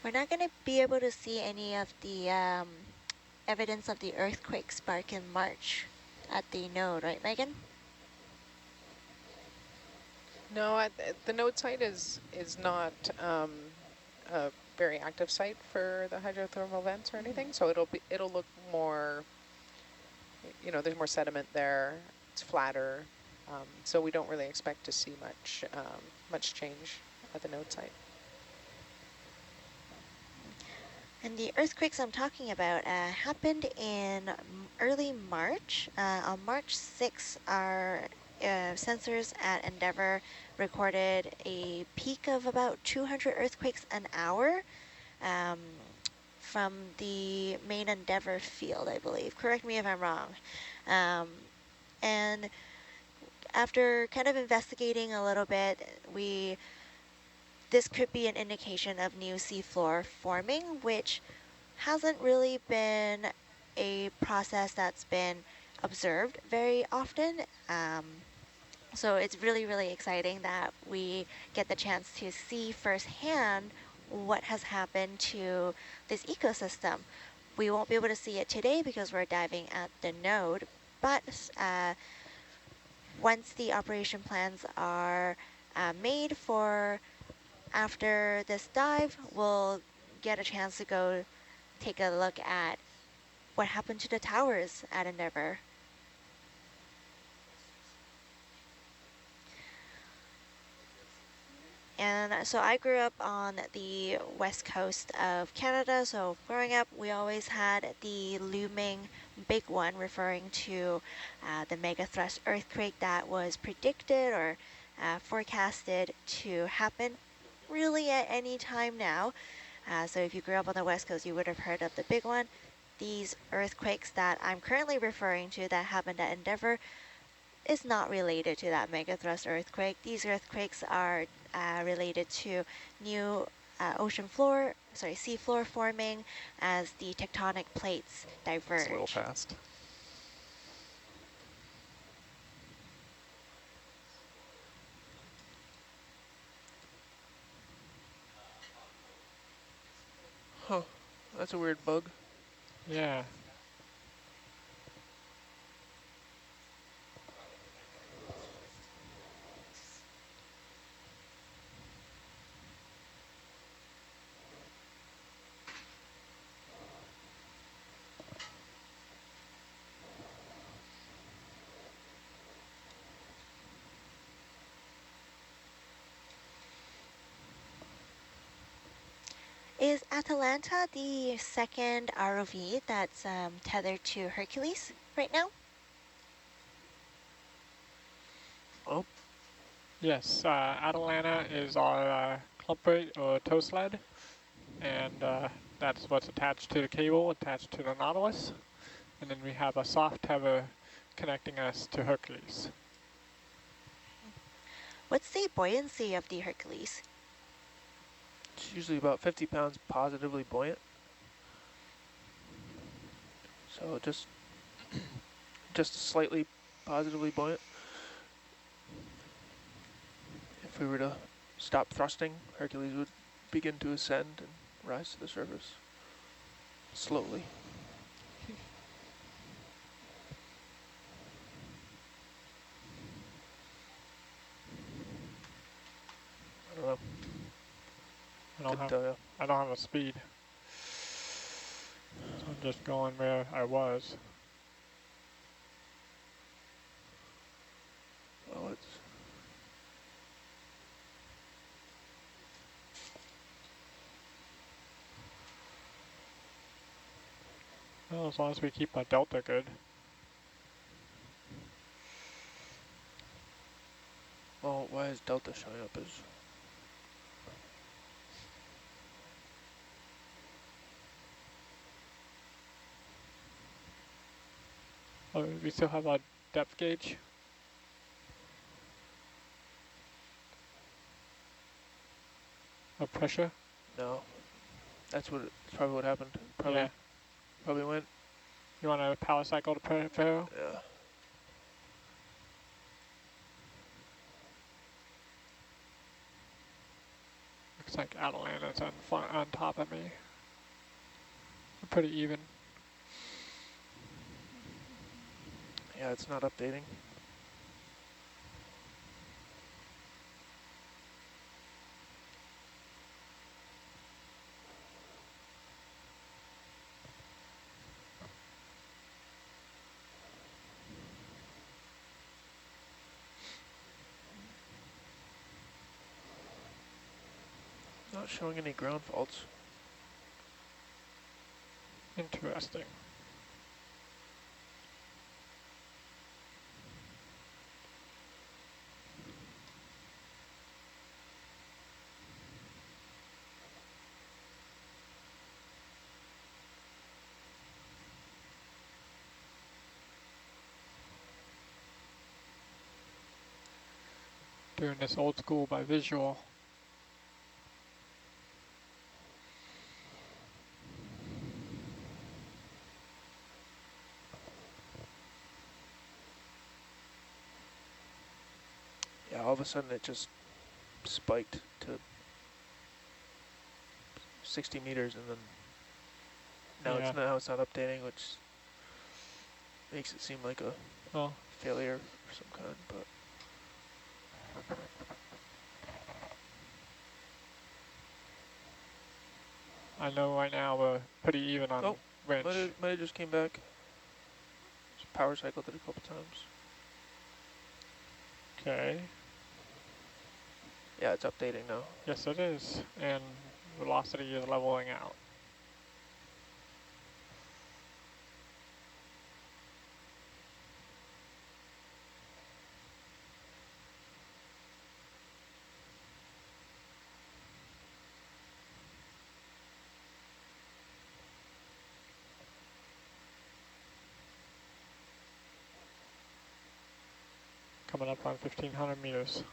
We're not going to be able to see any of the evidence of the earthquake spark in March at the node, right, Megan? No, the node site is not a very active site for the hydrothermal vents or anything, so it'll look more, you know, there's more sediment there. It's flatter, so we don't really expect to see much change at the node site. And the earthquakes I'm talking about happened in early March. On March 6th, our sensors at Endeavour recorded a peak of about 200 earthquakes an hour um, from the main Endeavour field, I believe. Correct me if I'm wrong. Um, and after kind of investigating a little bit, this could be an indication of new seafloor forming, which hasn't really been a process that's been observed very often. So it's really, really exciting that we get the chance to see firsthand what has happened to this ecosystem. We won't be able to see it today because we're diving at the node, but once the operation plans are made for after this dive, we'll get a chance to go take a look at what happened to the towers at Endeavour. And so I grew up on the west coast of Canada. So growing up, we always had the looming big one referring to the mega thrust earthquake that was predicted or forecasted to happen really at any time now. So if you grew up on the west coast, you would have heard of the big one. These earthquakes that I'm currently referring to that happened at Endeavour is not related to that megathrust earthquake. These earthquakes are related to new sea floor forming as the tectonic plates It's a little diverge. fast. Huh. That's a weird bug. Yeah. Is Atalanta the second ROV that's tethered to Hercules right now? Oh, Yes, Atalanta is our clubfoot or tow sled, and that's what's attached to the cable, attached to the Nautilus. And then we have a soft tether connecting us to Hercules. What's the buoyancy of the Hercules? it's usually about 50 pounds positively buoyant. So just slightly positively buoyant. If we were to stop thrusting, Hercules would begin to ascend and rise to the surface slowly. I don't know. Couldn't tell you. I don't have a speed, so I'm just going where I was. Well, it's Well, as long as we keep our delta good. well. Why is Delta showing up as? Oh, we still have our depth gauge. Our pressure. No, that's probably what happened. Yeah. Probably went. You want to power cycle to Ferro? Yeah. Because think Atalanta's on top of me. We're pretty even. Yeah, it's not updating. Not showing any ground faults. Interesting. Doing this old school by visual. Yeah, all of a sudden it just spiked to 60 meters, and then Yeah. now it's not updating, which makes it seem like a Well, failure of some kind. But I know right now we're pretty even on oh, winch. might have just came back. Just power cycled it a couple times. Okay. Yeah, it's updating now. Yes, it is. And velocity is leveling out. Coming up on 1,500 meters.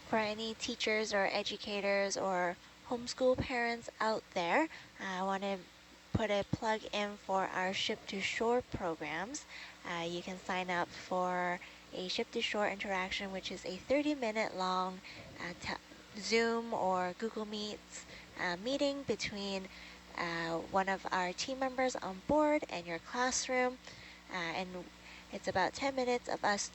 For any teachers or educators or homeschool parents out there, I want to put a plug in for our Ship to Shore programs. You can sign up for a Ship to Shore interaction, which is a 30-minute long Zoom or Google Meets meeting between one of our team members on board and your classroom. And it's about 10 minutes of us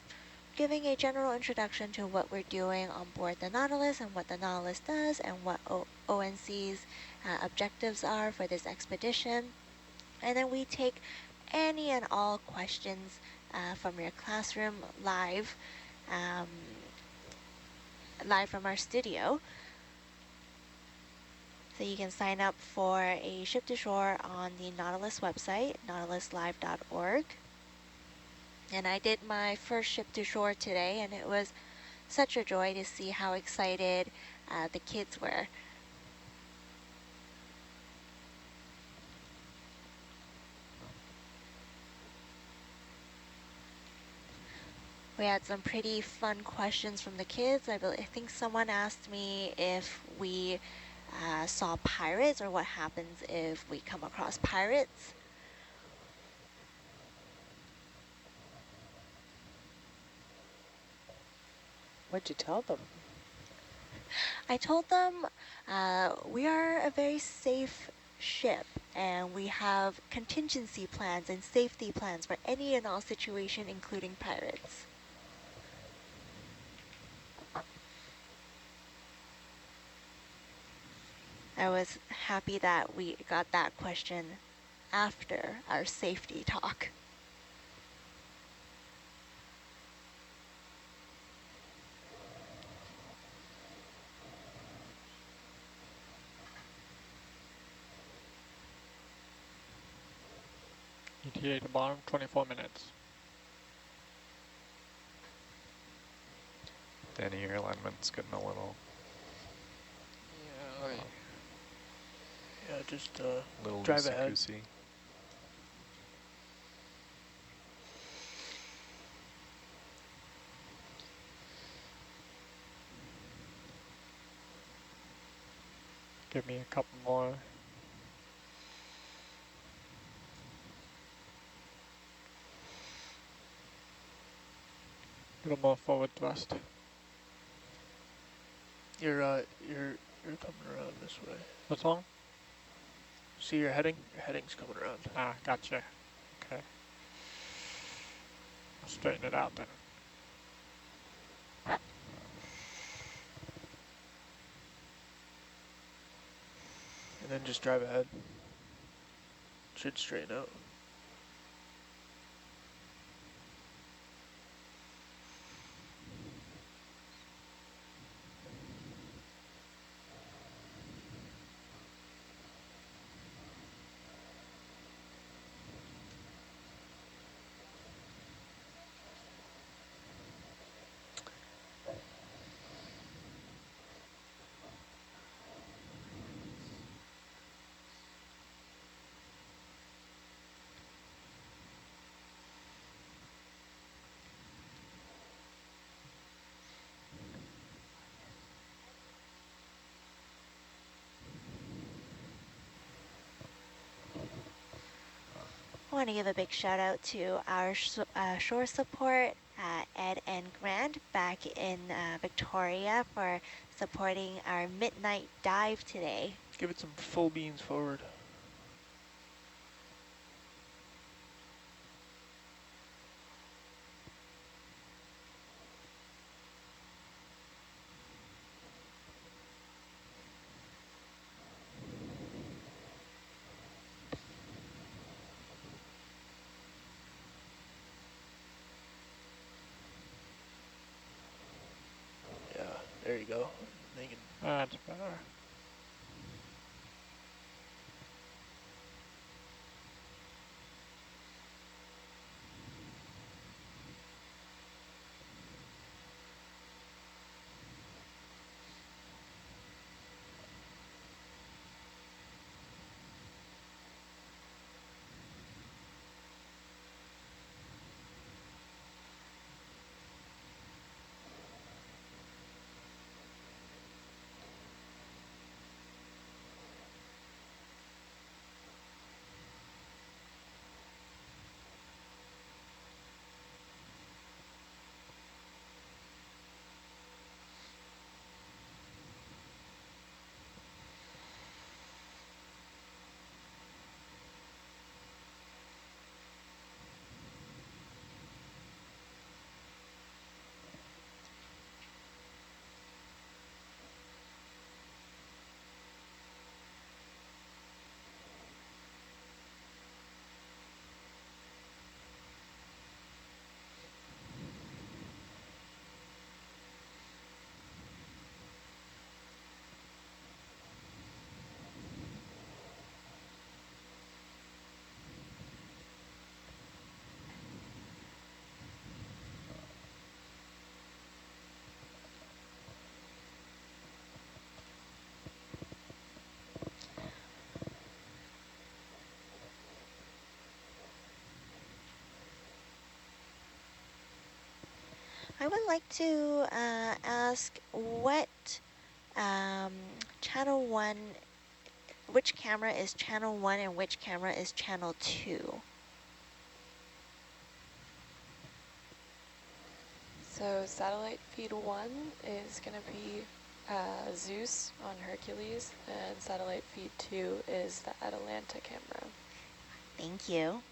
giving a general introduction to what we're doing on board the Nautilus and what the Nautilus does and what ONC's objectives are for this expedition. And then we take any and all questions from your classroom um, live from our studio. So you can sign up for a ship to shore on the Nautilus website, nautiluslive.org. And I did my first ship to shore today, and it was such a joy to see how excited the kids were. We had some pretty fun questions from the kids. I think someone asked me if we saw pirates or what happens if we come across pirates. What'd you tell them? I told them we are a very safe ship and we have contingency plans and safety plans for any and all situation, including pirates. I was happy that we got that question after our safety talk. ETA to bottom, 24 minutes. Danny, your alignment's getting a little Yeah, Yeah, just little drive ahead. loosey-goosey. give me a couple more. A little more forward thrust. You're coming around this way. What's wrong? See your heading? Your heading's coming around. Ah, gotcha. Okay. I'll straighten it out then. And then just drive ahead. Should straighten out. I want to give a big shout out to our shore support, Ed and Grant, back in Victoria for supporting our midnight dive today. Give it some full beans forward. Yeah, there you go. They can That's better. I would like to ask what um, channel 1, which camera is channel 1 and which camera is channel 2? So satellite feed 1 is going to be Zeus on Hercules, and satellite feed 2 is the Atalanta camera. Thank you.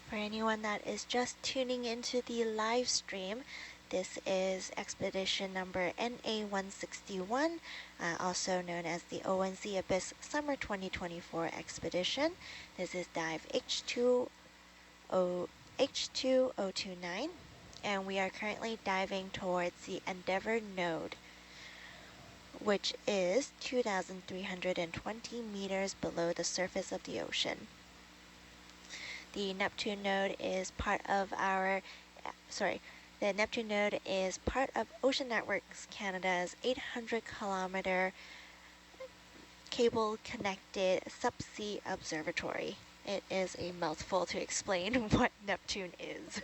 For anyone that is just tuning into the live stream, this is expedition number NA-161, also known as the ONZ Abyss Summer 2024 expedition. This is dive H2029, and we are currently diving towards the Endeavour node, which is 2,320 meters below the surface of the ocean. The Neptune node is part of the Neptune node is part of Ocean Networks Canada's 800-kilometer cable-connected subsea observatory. It is a mouthful to explain what Neptune is.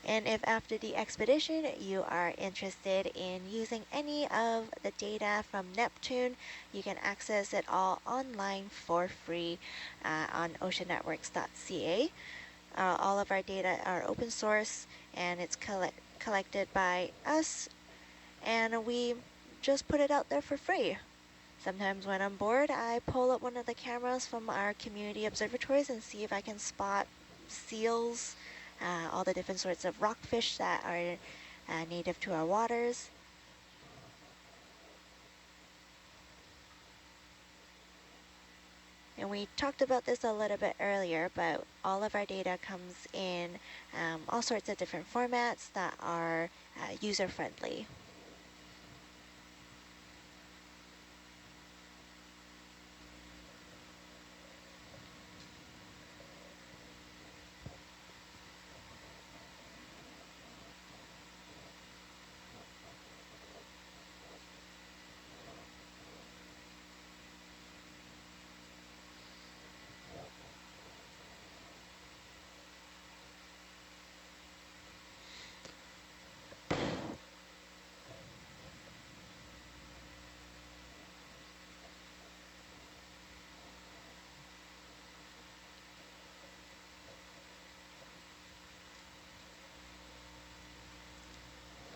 And if after the expedition you are interested in using any of the data from Neptune, you can access it all online for free on oceannetworks.ca. All of our data are open source and it's collected by us, and we just put it out there for free. Sometimes when I'm bored, I pull up one of the cameras from our community observatories and see if I can spot seals, all the different sorts of rockfish that are native to our waters. And we talked about this a little bit earlier, but all of our data comes in all sorts of different formats that are user-friendly.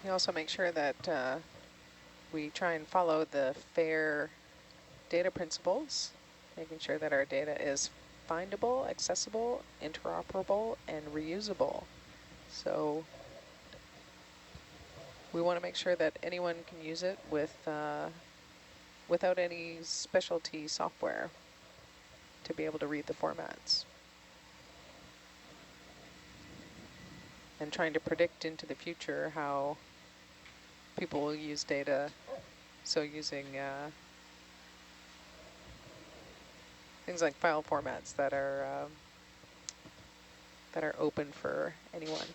We also make sure that we try and follow the FAIR data principles, making sure that our data is findable, accessible, interoperable, and reusable. So we want to make sure that anyone can use it with without any specialty software to be able to read the formats. And trying to predict into the future how people will use data. So using things like file formats that are open for anyone.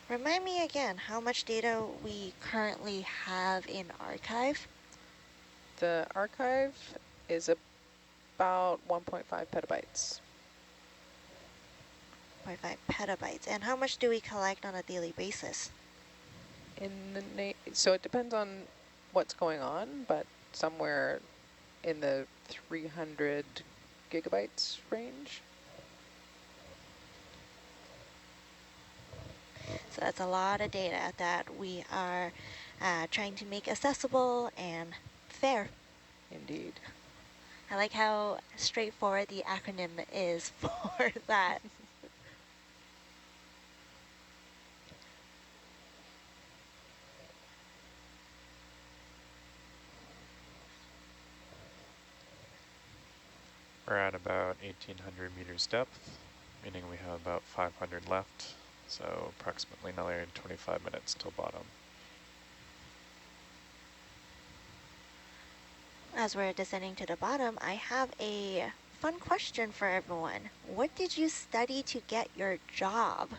Remind me again how much data we currently have in archive. The archive is about 1.5 petabytes. 0.5 petabytes. And how much do we collect on a daily basis? So it depends on what's going on, but somewhere in the 300 gigabytes range. So that's a lot of data that we are trying to make accessible and fair. Indeed. I like how straightforward the acronym is for that. We're at about 1,800 meters depth, meaning we have about 500 left, so approximately another 25 minutes till bottom. As we're descending to the bottom, I have a fun question for everyone. What did you study to get your job?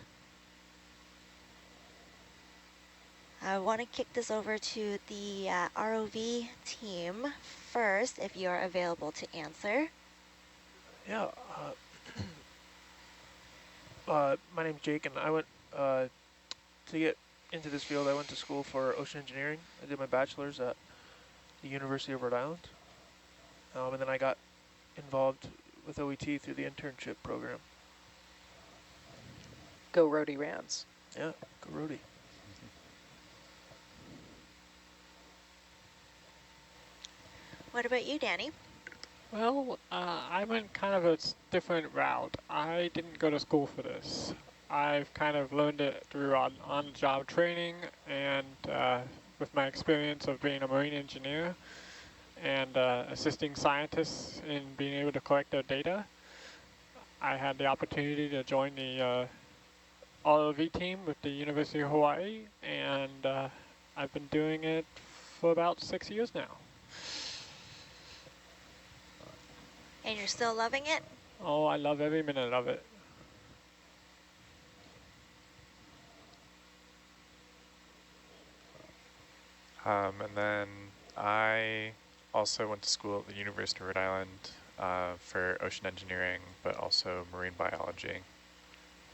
I want to kick this over to the ROV team first, if you are available to answer. Yeah. My name's Jake, and I went to get into this field. I went to school for ocean engineering. I did my bachelor's at the University of Rhode Island, and then I got involved with OET through the internship program. Go roadie rounds. Yeah, go roadie. What about you, Danny? Well, I went kind of a different route. I didn't go to school for this. I've kind of learned it through on-job training and with my experience of being a marine engineer and assisting scientists in being able to collect their data. I had the opportunity to join the ROV team with the University of Hawaii, and I've been doing it for about 6 years now. And you're still loving it? Oh, I love every minute of it. And then I also went to school at the University of Rhode Island for ocean engineering, but also marine biology.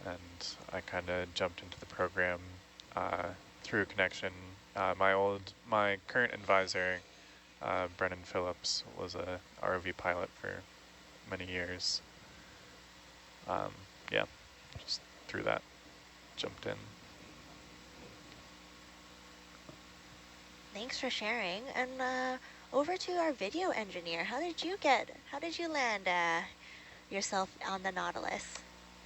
And I kind of jumped into the program through a connection. My current advisor, Brennan Phillips, was a ROV pilot for many years. Yeah, just through that, jumped in. Thanks for sharing. And over to our video engineer. How did you land yourself on the Nautilus?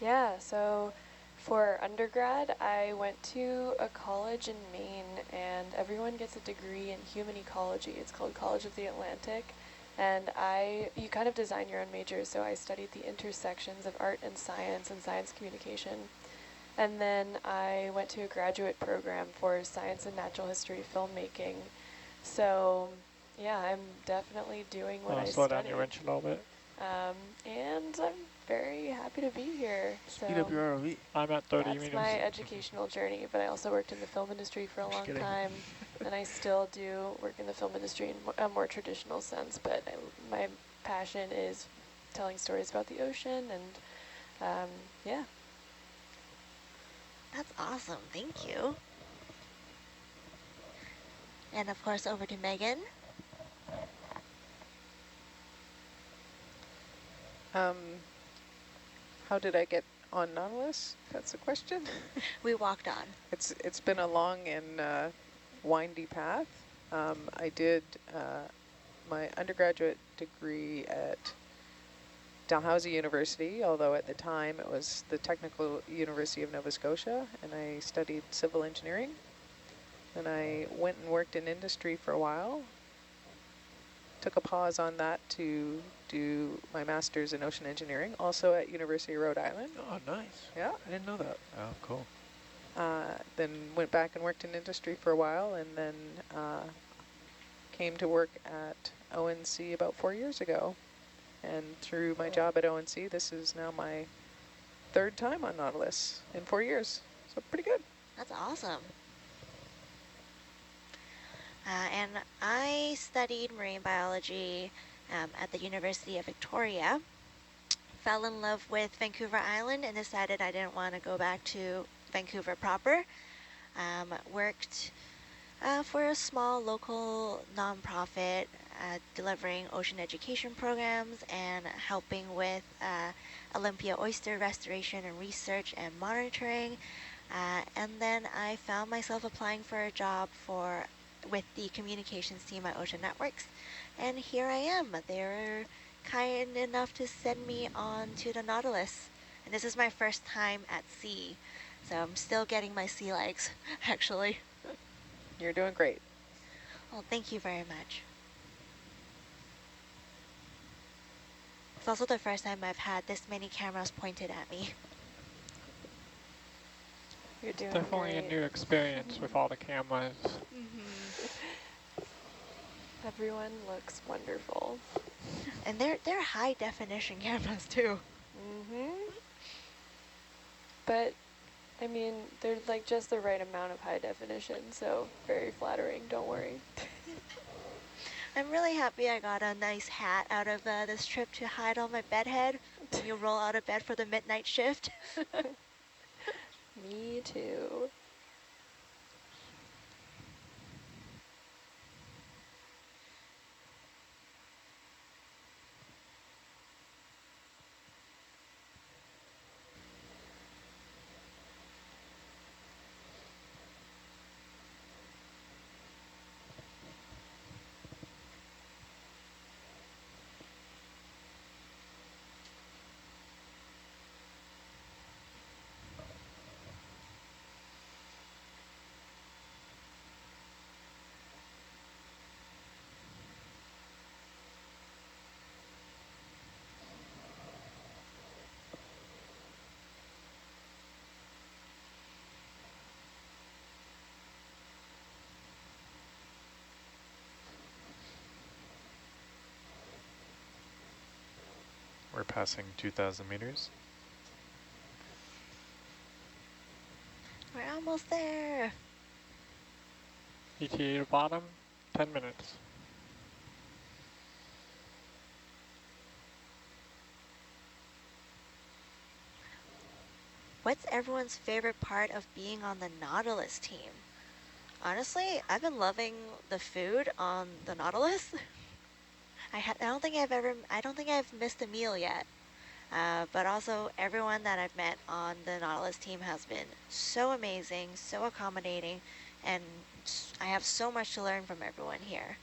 Yeah, so for undergrad, I went to a college in Maine, and everyone gets a degree in human ecology. It's called College of the Atlantic, and you kind of design your own major, so I studied the intersections of art and science communication. And then I went to a graduate program for science and natural history filmmaking. So yeah, I'm definitely doing what I Slow studied. down your wrench a little bit. And I'm very happy to be here. Speed up your ROV. I'm at 30 That's meters. my educational journey, but I also worked in the film industry for a long time, and I still do work in the film industry in a more traditional sense, but my passion is telling stories about the ocean, and yeah. That's awesome. Thank you. And of course, over to Megan. How did I get on Nautilus? That's the question. We walked on. It's been a long and windy path. I did my undergraduate degree at Dalhousie University, although at the time it was the Technical University of Nova Scotia, and I studied civil engineering. And I went and worked in industry for a while. Took a pause on that to do my master's in ocean engineering, also at University of Rhode Island. Oh, nice. Yeah. I didn't know that. Oh, cool. Then went back and worked in industry for a while, and then came to work at ONC about 4 years ago. And through my job at ONC, this is now my third time on Nautilus in 4 years. So pretty good. That's awesome. And I studied marine biology at the University of Victoria. Fell in love with Vancouver Island and decided I didn't want to go back to Vancouver proper. Worked for a small local nonprofit delivering ocean education programs and helping with Olympia oyster restoration and research and monitoring. And then I found myself applying for a job with the communications team at Ocean Networks, and here I am. They're kind enough to send me on to the Nautilus, and this is my first time at sea, so I'm still getting my sea legs, actually. You're doing great. Well, thank you very much. It's also the first time I've had this many cameras pointed at me. You're doing Definitely a great. new experience with all the cameras. Everyone looks wonderful. And they're high definition cameras too. But I mean, they're like just the right amount of high definition, so very flattering, don't worry. I'm really happy I got a nice hat out of this trip to hide on my bed head when you roll out of bed for the midnight shift. Me too. We're passing 2,000 meters. We're almost there. ETA to bottom, 10 minutes. What's everyone's favorite part of being on the Nautilus team? Honestly, I've been loving the food on the Nautilus. I don't think I've missed a meal yet. But also everyone that I've met on the Nautilus team has been so amazing, so accommodating, and I have so much to learn from everyone here.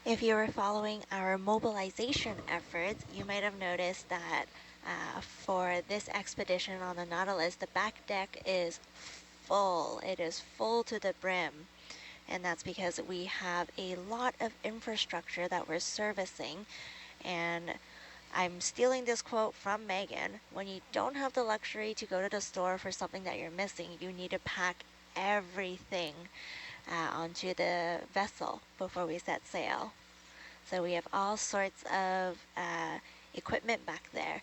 If you were following our mobilization efforts, you might have noticed that for this expedition on the Nautilus, the back deck is full. It is full to the brim. And that's because we have a lot of infrastructure that we're servicing. And I'm stealing this quote from Megan. When you don't have the luxury to go to the store for something that you're missing, you need to pack everything. onto the vessel before we set sail. So we have all sorts of equipment back there.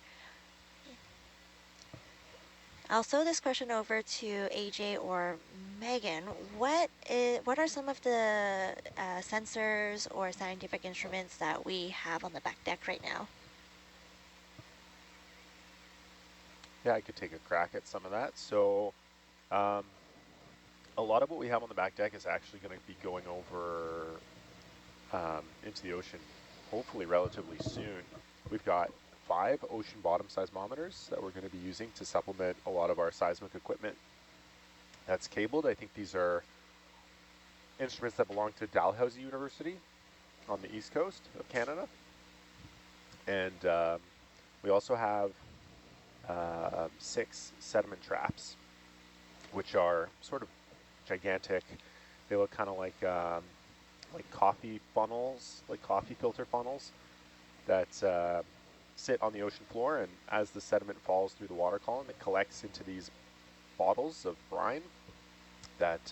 I'll throw this question over to AJ or Megan. What are some of the sensors or scientific instruments that we have on the back deck right now? Yeah, I could take a crack at some of that. So a lot of what we have on the back deck is actually going to be going over into the ocean, hopefully relatively soon. We've got 5 ocean bottom seismometers that we're going to be using to supplement a lot of our seismic equipment that's cabled. I think these are instruments that belong to Dalhousie University on the east coast of Canada. And we also have 6 sediment traps, which are sort of gigantic. They look kind of like coffee funnels, like coffee filter funnels that sit on the ocean floor, and as the sediment falls through the water column, it collects into these bottles of brine that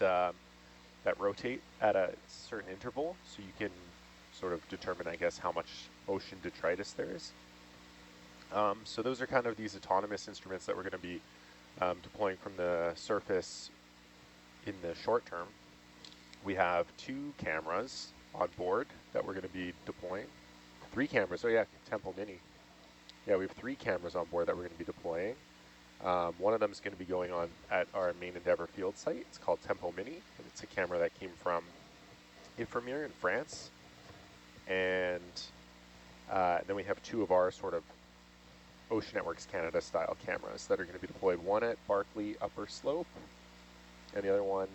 that rotate at a certain interval, so you can sort of determine, I guess, how much ocean detritus there is. So those are kind of these autonomous instruments that we're going to be deploying from the surface in the short term. We have 2 cameras on board that we're going to be deploying. 3 cameras, oh yeah, Temple Mini. Yeah, we have 3 cameras on board that we're going to be deploying. One of them is going to be going on at our main Endeavour field site. It's called Tempo Mini, and it's a camera that came from Ifremer in France. And then we have 2 of our sort of Ocean Networks Canada style cameras that are going to be deployed, one at Barkley Upper Slope and the other one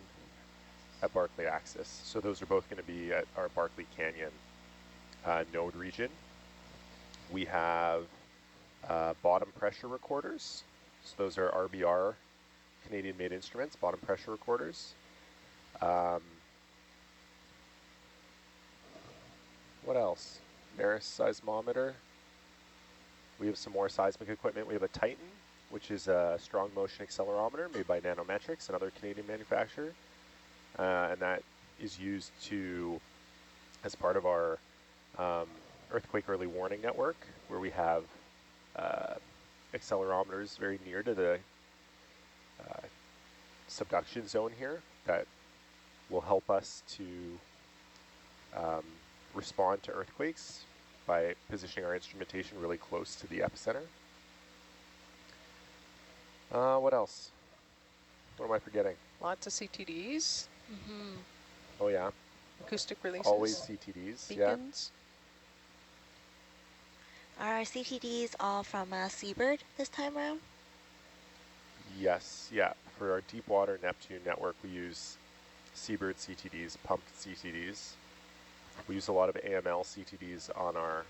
at Barkley Axis. So those are both going to be at our Barkley Canyon node region. We have bottom pressure recorders. So those are RBR, Canadian-made instruments, bottom pressure recorders. What else? Maris seismometer. We have some more seismic equipment. We have a Titan, which is a strong motion accelerometer made by Nanometrics, another Canadian manufacturer. And that is used as part of our earthquake early warning network, where we have accelerometers very near to the subduction zone here that will help us to respond to earthquakes by positioning our instrumentation really close to the epicenter. What else? What am I forgetting? Lots of CTDs, Mm-hmm. Oh yeah, acoustic releases, always CTDs, beacons. Are our CTDs all from Seabird this time around? yeah. Yes, yeah. For our deep water Neptune network, we use Seabird CTDs, pumped CTDs. We use a lot of AML CTDs on our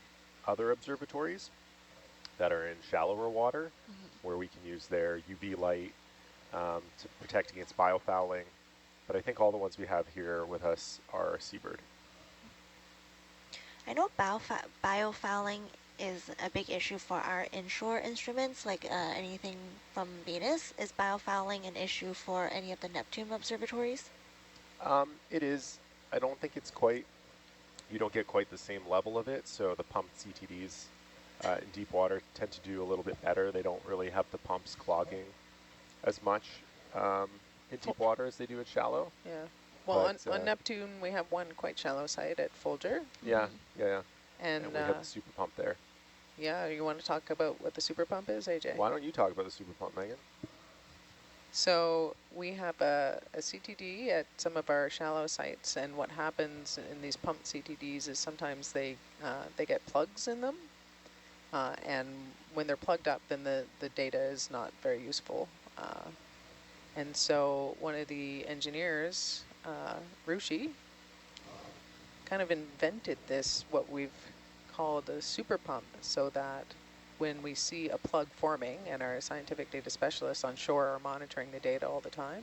other observatories that are in shallower water, where we can use their UV light to protect against biofouling. But I think all the ones we have here with us are Seabird. I know biofouling is a big issue for our inshore instruments, like anything from Venus. Is biofouling an issue for any of the Neptune observatories? It is. I don't think it's quite, you don't get quite the same level of it. So the pumped CTDs in deep water tend to do a little bit better. They don't really have the pumps clogging as much in deep water as they do in shallow. Yeah. Well, But, on Neptune, we have one quite shallow site at Folger. Yeah, yeah. And we have the super pump there. yeah, you want to talk about what the super pump is, AJ? Why don't you talk about the super pump, Megan? So we have a CTD at some of our shallow sites, and what happens in these pumped CTDs is sometimes they get plugs in them, and when they're plugged up, then the data is not very useful. And so one of the engineers, Rushi, kind of invented this, what we've called a super pump, so that when we see a plug forming, and our scientific data specialists on shore are monitoring the data all the time,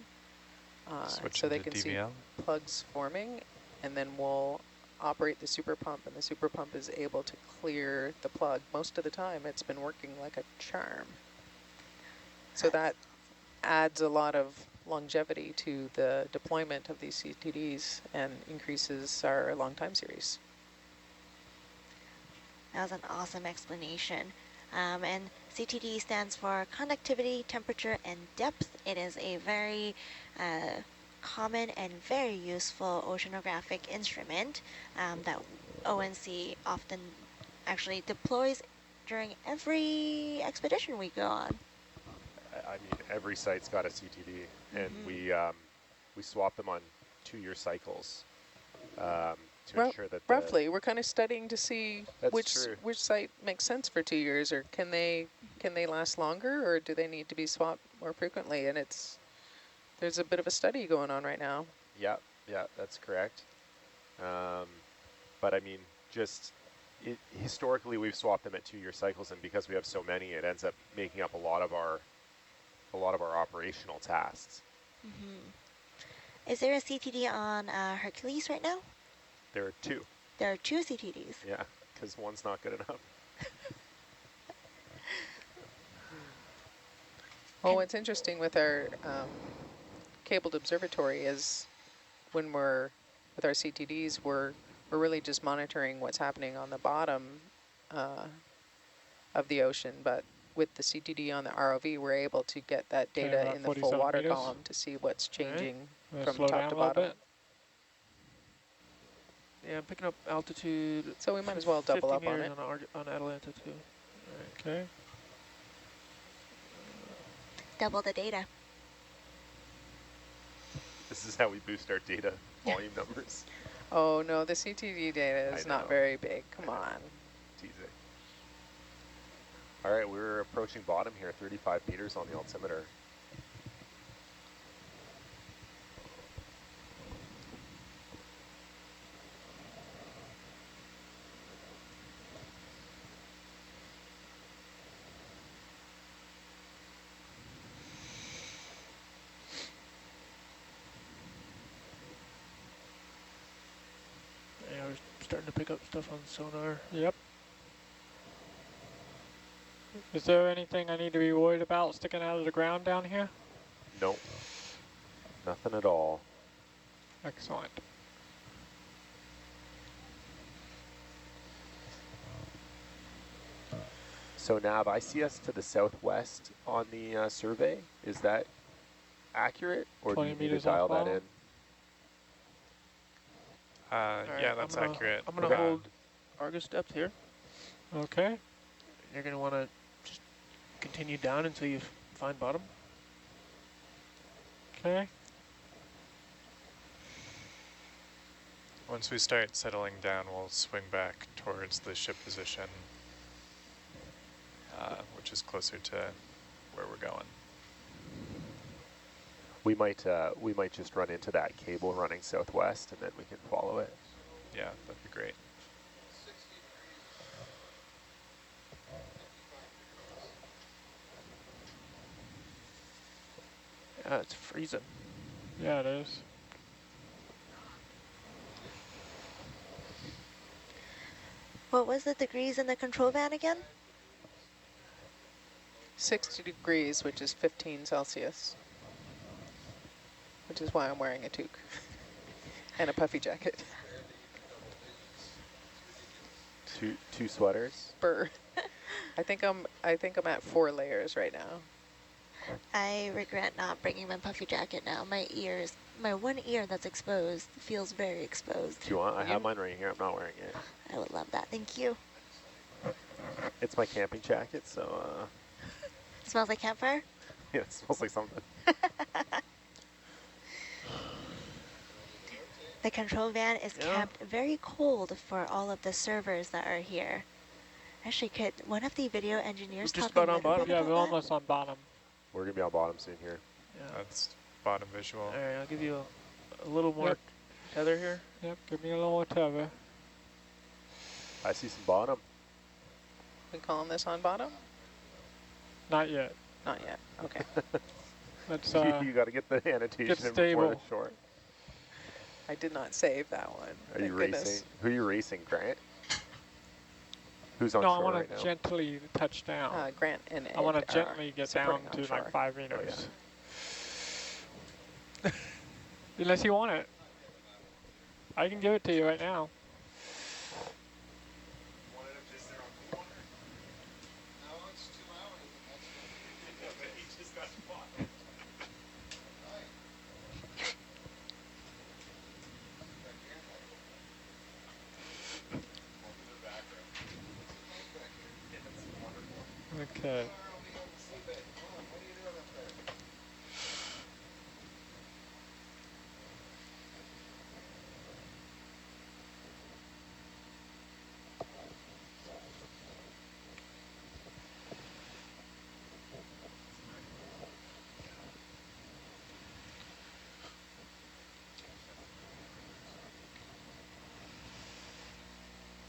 so they can see plugs forming, and then we'll operate the super pump, and the super pump is able to clear the plug. Most of the time it's been working like a charm. So that adds a lot of longevity to the deployment of these CTDs and increases our long time series. That was an awesome explanation. And CTD stands for conductivity, temperature, and depth. It is a very common and very useful oceanographic instrument that ONC often actually deploys during every expedition we go on. I mean, every site's got a CTD, and we swap them on 2-year cycles to ensure that roughly, we're kind of studying to see That's which site makes sense for 2 years, or can they last longer, or do they need to be swapped more frequently? And there's a bit of a study going on right now. Yeah, that's correct. But I mean, historically we've swapped them at 2-year cycles, and because we have so many, it ends up making up a lot of our operational tasks. Is there a CTD on Hercules right now? There are 2. There are 2 CTDs. Yeah, because one's not good enough. Well, what's interesting with our cabled observatory is when we're with our CTDs, we're really just monitoring what's happening on the bottom of the ocean. But with the CTD on the ROV, we're able to get that data in the full water meters. column to see what's changing from Slow top down to a little bottom. bit. Yeah, I'm picking up altitude. So we might as well double 50 up on meters it. on Atalanta too. Okay. Double the data. This is how we boost our data volume numbers. Oh no, the CTD data is not very big. Come on. Teasing. All right, we're approaching bottom here, 35 meters on the altimeter. Yeah, we're starting to pick up stuff on sonar. Yep. Is there anything I need to be worried about sticking out of the ground down here? Nope. Nothing at all. Excellent. So Nav, I see us to the southwest on the survey. Is that accurate, or do you need to dial that in? Yeah, that's accurate. I'm going to hold Argus depth here. Okay. You're going to want to just continue down until you find bottom. Okay. Once we start settling down, we'll swing back towards the ship position, which is closer to where we're going. We might just run into that cable running southwest, and then we can follow it. Yeah, that'd be great. Yeah, it's freezing. Yeah, it is. What was the degrees in the control van again? 60 degrees, which is 15 Celsius, which is why I'm wearing a toque and a puffy jacket. Two sweaters. Burr. I think I'm at 4 layers right now. I regret not bringing my puffy jacket now. My ears, my one ear that's exposed feels very exposed. Do you want? I have mine right here. I'm not wearing it. I would love that. Thank you. It's my camping jacket, so Smells like campfire? yeah, it smells like something. The control van is kept very cold for all of the servers that are here. Actually, could one of the video engineers We're just talk about a on little bottom. bit Yeah, about we're that? almost on bottom. We're gonna be on bottom soon here. Yeah. That's bottom visual. All right, I'll give you a little more tether here. Yep, give me a little more tether. I see some bottom. We calling this on bottom? Not yet. Not yet. Okay. Let's You got to get the annotation get in before the stable. shore. I did not save that one. Are you Thank racing? goodness. Who are you racing, Grant? Who's on no, I shore want right to now? gently touch down. Grant and I want Ed to gently are get down supporting to onshore. like 5 meters. Unless you want it. I can give it to you right now. Okay.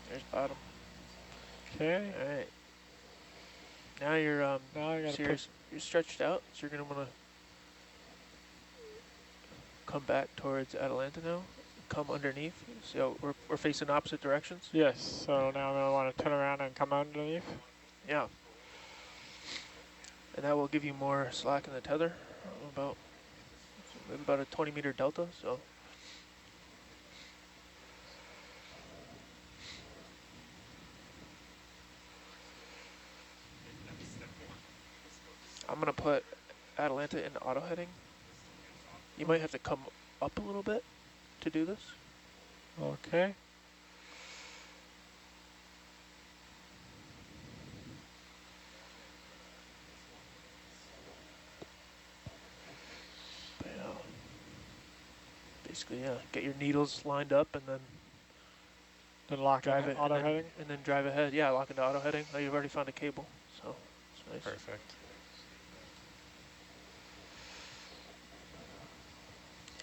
There's bottom. Okay. All right. Now you're Now I gotta so put. you're stretched out, so you're gonna want to come back towards Atalanta now. Come underneath. So we're facing opposite directions. Yes. So now I'm gonna want to turn around and come underneath. Yeah. And that will give you more slack in the tether, about maybe about a 20-meter delta. So I'm gonna put Atalanta in auto heading. You might have to come up a little bit to do this. Okay. But yeah, basically, yeah, get your needles lined up and then Then lock in drive it, auto heading. and then drive ahead. Yeah, lock into auto heading. Oh, you've already found a cable, so it's nice. Perfect.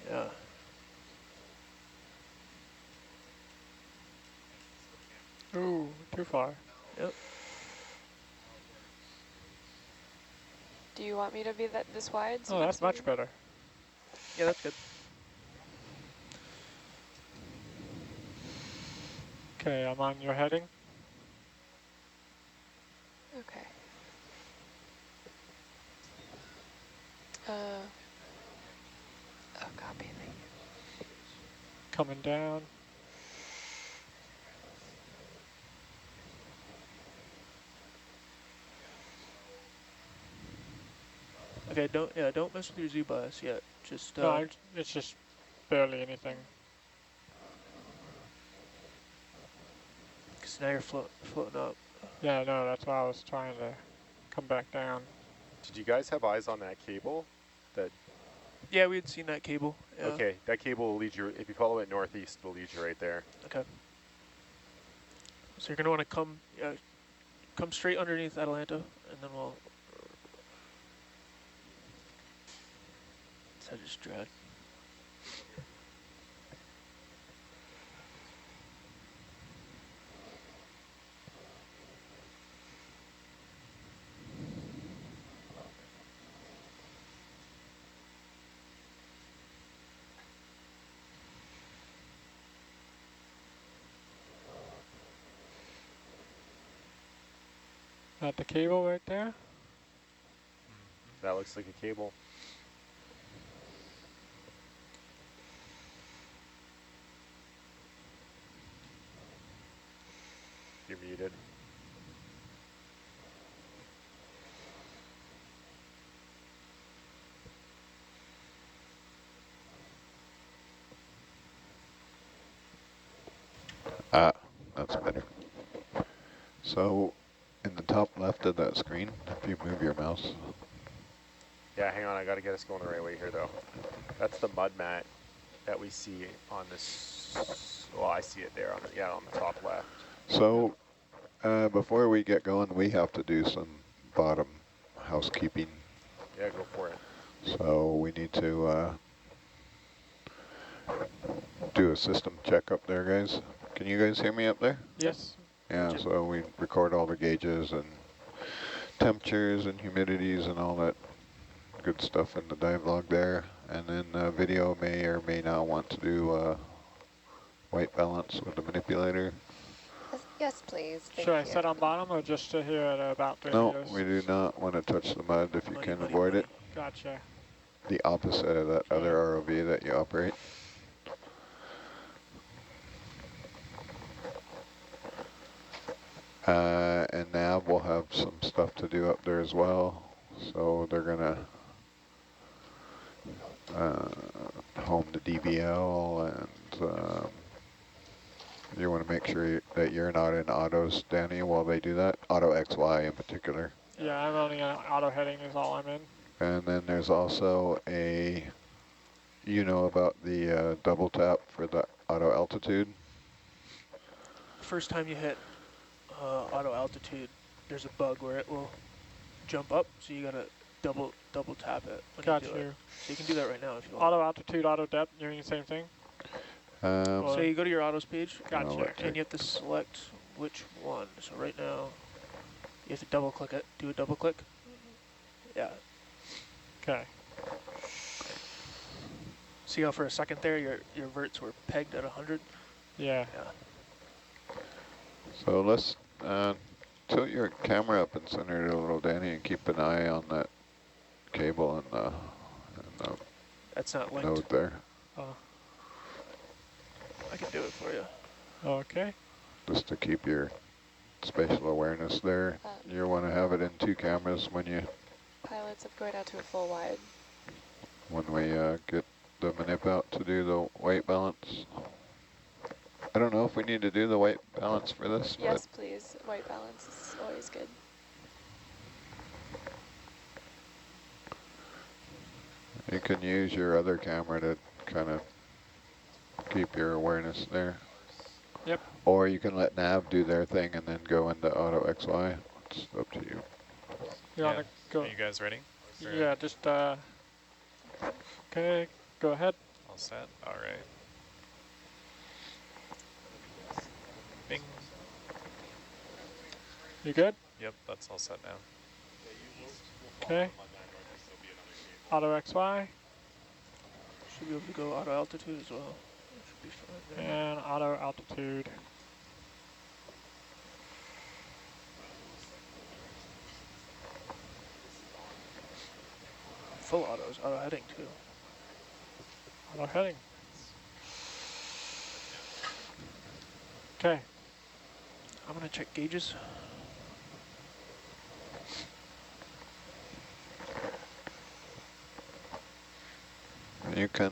Yeah. Ooh, too far. Yep. Do you want me to be this wide? So Oh, that's much you... better. Yeah, that's good. Okay, I'm on your heading. Okay. Oh, copy. Thank you. Coming down. Okay, don't mess with your Z bias yet. Just No, it's just barely anything. because now you're floating up. Yeah, no, that's why I was trying to come back down. Did you guys have eyes on that cable? That Yeah, we had seen that cable. Yeah. Okay, that cable will lead you, if you follow it northeast, will lead you right there. Okay. So you're gonna want to come straight underneath Atalanta, and then we'll. So just drag. Got the cable right there. That looks like a cable. You're muted. Ah, that's better. So, in the top left of that screen, if you move your mouse. Yeah, hang on, I gotta get us going the right way here though. That's the mud mat that we see on this, well, I see it there on the, on the top left. So, before we get going, we have to do some bottom housekeeping. Yeah, go for it. So we need to do a system check up there, guys. Can you guys hear me up there? Yes. Yeah, so we record all the gauges and temperatures and humidities and all that good stuff in the dive log there. And then video may or may not want to do white balance with the manipulator. Yes, please. Thank Should I you. set on bottom or just here at about 3 No, meters? we do not want to touch the mud if you Muddy, can muddy, avoid muddy. it. Gotcha. the opposite of that other ROV that you operate. And nav will have some stuff to do up there as well. So they're gonna home the DVL, and you want to make sure that you're not in autos, Danny, while they do that. Auto XY in particular. Yeah, I'm only on auto heading is all I'm in. And then there's also a, you know about the double tap for the auto altitude. First time you hit auto altitude, there's a bug where it will jump up, so you gotta double tap it when Got you do you. it. So you can do that right now if you want. Auto altitude, auto depth, doing the same thing? So you go to your autos page, Gotcha. and you have to select which one. So right now, you have to double click it. Do a double click. Yeah. Okay. See how for a second there your verts were pegged at 100? Yeah. Yeah. So let's tilt your camera up and center it a little, Danny, and keep an eye on that cable and the That's not linked. node there. I can do it for you. Okay. Just to keep your spatial awareness there. You want to have it in 2 cameras when Pilots have going out to a full wide. we get the manip out to do the weight balance. I don't know if we need to do the weight balance for this. Yes, please. White balance is always good. You can use your other camera to kind of keep your awareness there. Yep. Or you can let nav do their thing and then go into auto XY. It's up to you. You want to go? Are you guys ready? Yeah, just, okay, go ahead. All set? All right. Bing. You good? Yep, that's all set now. Okay. Auto XY Should be able to go auto altitude as well. Should be fine there. and auto altitude. Full autos, auto heading too. Auto heading. Okay. I'm gonna check gauges. You can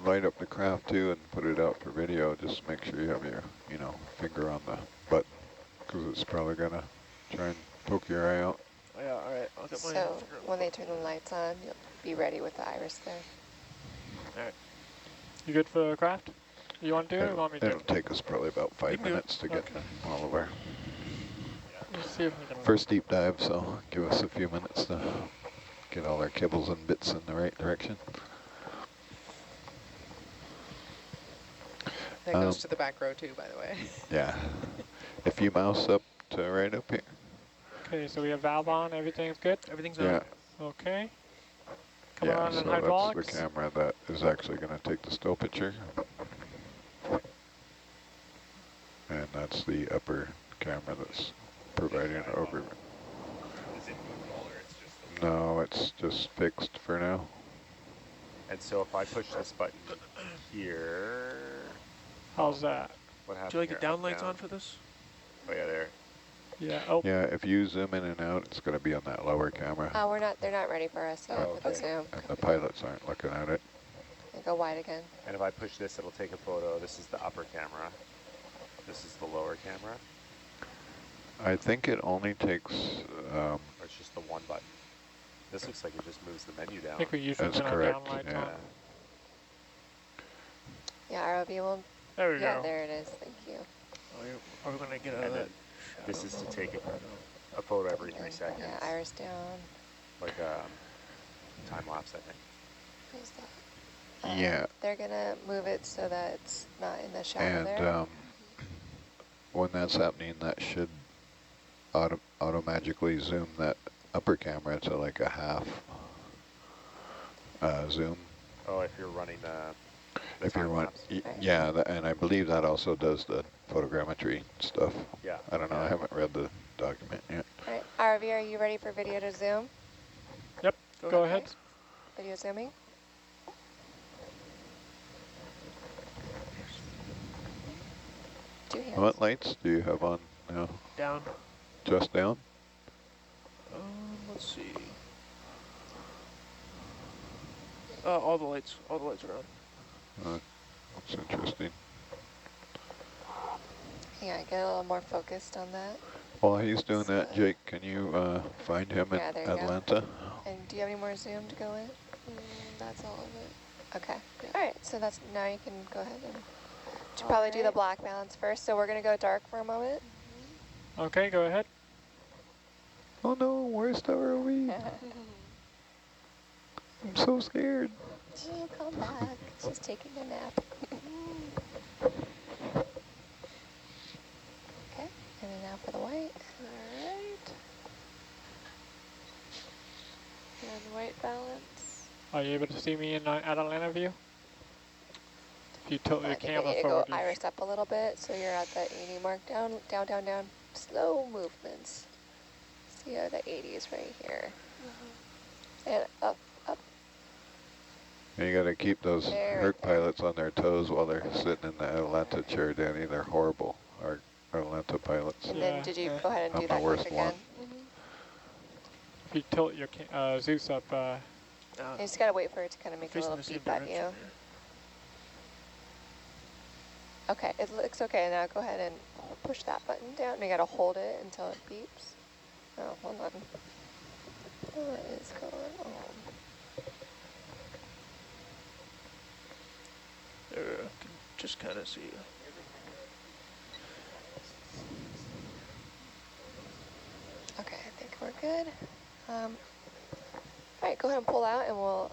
light up the craft too and put it out for video. Just make sure you have your, finger on the button, because it's probably gonna try and poke your eye out. Oh yeah, all right. I'll get my. So when they turn the lights on, you'll be ready with the iris there. All right. You good for craft? You want to do it or you want me to? It'll take us probably about 5 minutes to get all of our Let's see if we can. first deep dive, so give us a few minutes to get all our kibbles and bits in the right direction. That goes to the back row too, by the way. Yeah. If you mouse up to right up here. Okay, so we have valve on, everything's good? Everything's Yeah. on. Okay. Come Yeah, on, so and that's hydraulics. the camera that is actually going to take the still picture. And that's the upper camera that's providing an overview. No, it's just fixed for now. And so if I push this button here, How's that? what happens? Do you like the here? down Up, lights down? on for this? Oh yeah, there. Yeah, oh, Yeah, if you zoom in and out, it's going to be on that lower camera. They're not ready for us yet with the zoom. And the pilots aren't looking at it. And go wide again. And if I push this, it'll take a photo. This is the upper camera. This is the lower camera. I think it only takes, Or it's just the one button. This looks like it just moves the menu down. I think we usually That's turn our correct, down lights yeah. on. Yeah, ROV will. There we Yeah, go. there it is. Thank you. Are we gonna get out of And that? then this is to take a photo every 3 seconds. Yeah, iris down. Like time lapse, I think. Close that. Yeah. They're gonna move it so that it's not in the shadow And there. when that's happening, that should automatically zoom that upper camera to like a half zoom. Oh, if you're running the If you're time one, lapse. yeah, and I believe that also does the photogrammetry stuff. Yeah. I don't know, I haven't read the document yet. All right, ROV, are you ready for video to zoom? Yep, go ahead. Okay. video zooming? Two hands. What lights do you have on now? Down. Just down? Let's see. All the lights are on. That's interesting. Yeah, get a little more focused on that. While he's doing So, that, Jake, can you find him in yeah, there you go. Atlanta? And do you have any more zoom to go in? That's all of it. Okay. Yeah. All right, so that's now you can go ahead and should probably do the black balance first. So we're going to go dark for a moment. Okay, go ahead. Oh no, where's the ROV? I'm so scared. She'll come back. She's taking a nap. Okay, and then now for the white. All right. And white balance. Are you able to see me in Atlanta view? If you tilt I your think I camera need to go forward. iris up a little bit so you're at that 80 mark. Down, down, down, down. Slow movements. See how the 80 is right here. And up, up. And you gotta keep those There, Herc right there. pilots on their toes while they're sitting in the Atlanta chair, Danny. They're horrible, our Atlanta pilots. And Yeah, then did you yeah. go ahead and I'm do the that worst click again? one. If you tilt your Zeus up, You just gotta wait for it to kind of make a Facing little the same beep at direction. you. Okay, it looks okay. Now go ahead and push that button down. And you gotta hold it until it beeps. Oh, hold on. What is going on? There, I can just kind of see you. Okay, I think we're good. All right, go ahead and pull out and we'll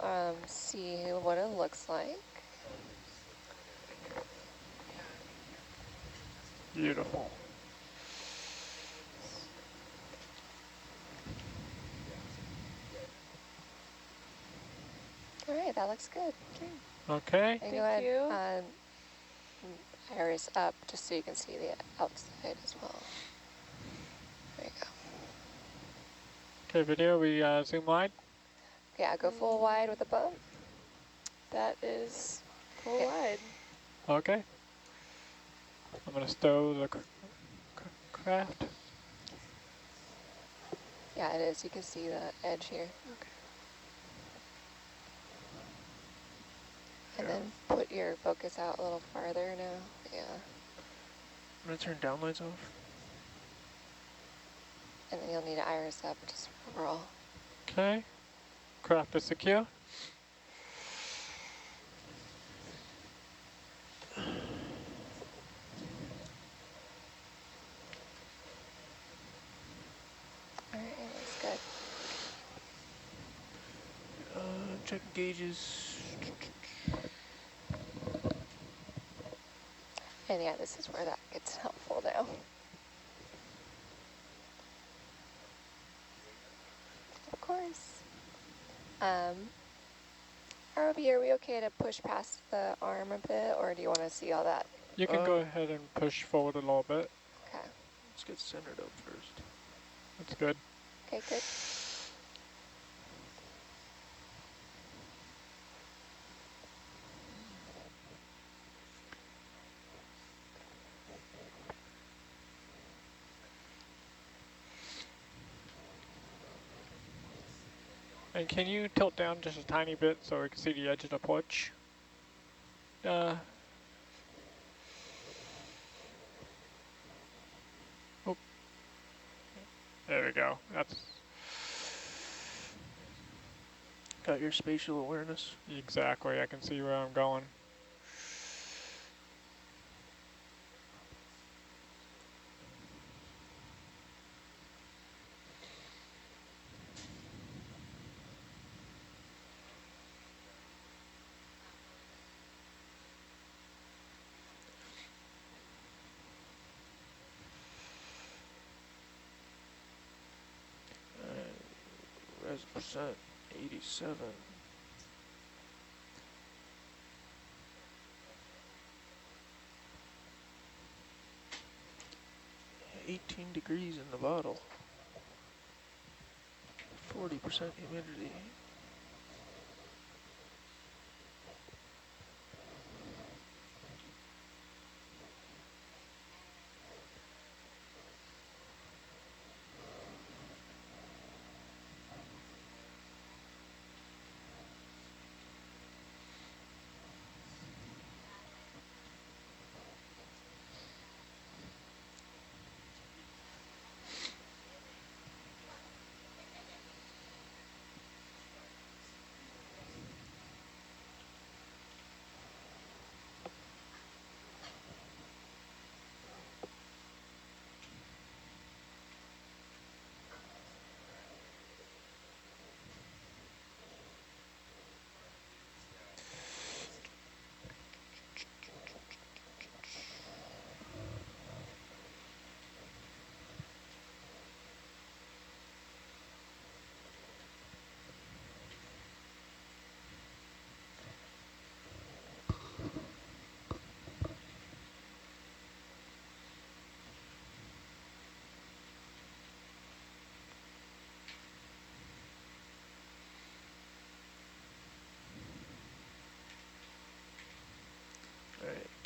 see what it looks like. beautiful. All right, that looks good. Okay. And Thank go ahead, you. iris up just so you can see the outside as well. There you go. Okay, video, we zoom wide. Yeah, go full wide with the boat. That is full Okay. wide. Okay. I'm gonna stow the craft. Yeah, it is. You can see the edge here. Okay. And then put your focus out a little farther now. Yeah. I'm going to turn downlights off. And then you'll need to iris up just overall. Okay. Craft is secure. All right, looks good. Check gauges. And yeah, this is where that gets helpful now. Of course. ROV, are we okay to push past the arm a bit, or do you want to see all that? You can go ahead and push forward a little bit. Okay. Let's get centered up first. That's good. Okay, good. And can you tilt down just a tiny bit so we can see the edge of the porch? Oh. There we go. That's Got your spatial awareness. exactly. I can see where I'm going. Res percent 87. 18 degrees in the bottle. 40% humidity.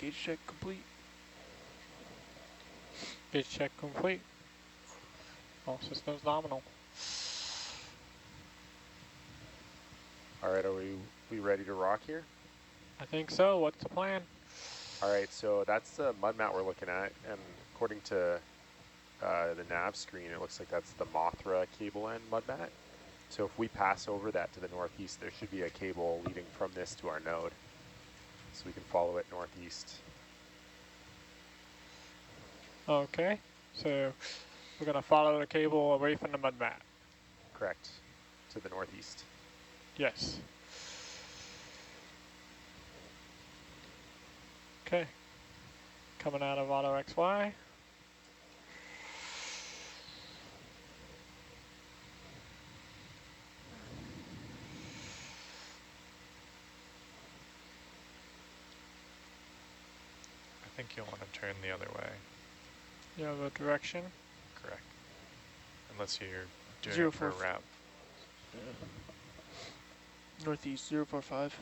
Gauge check complete. Gauge check complete. All systems nominal. All right, are we ready to rock here? I think so. What's the plan? All right, so that's the mud mat we're looking at, and according to the nav screen, it looks like that's the Mothra cable end mud mat. So if we pass over that to the northeast, there should be a cable leading from this to our node. So we can follow it northeast. Okay. So we're going to follow the cable away from the mud mat. Correct. To the northeast. Yes. Okay. Coming out of auto XY. I think you'll want to turn the other way. You have a direction. Correct. Unless you're doing 0, it for a 4, route. Northeast 045.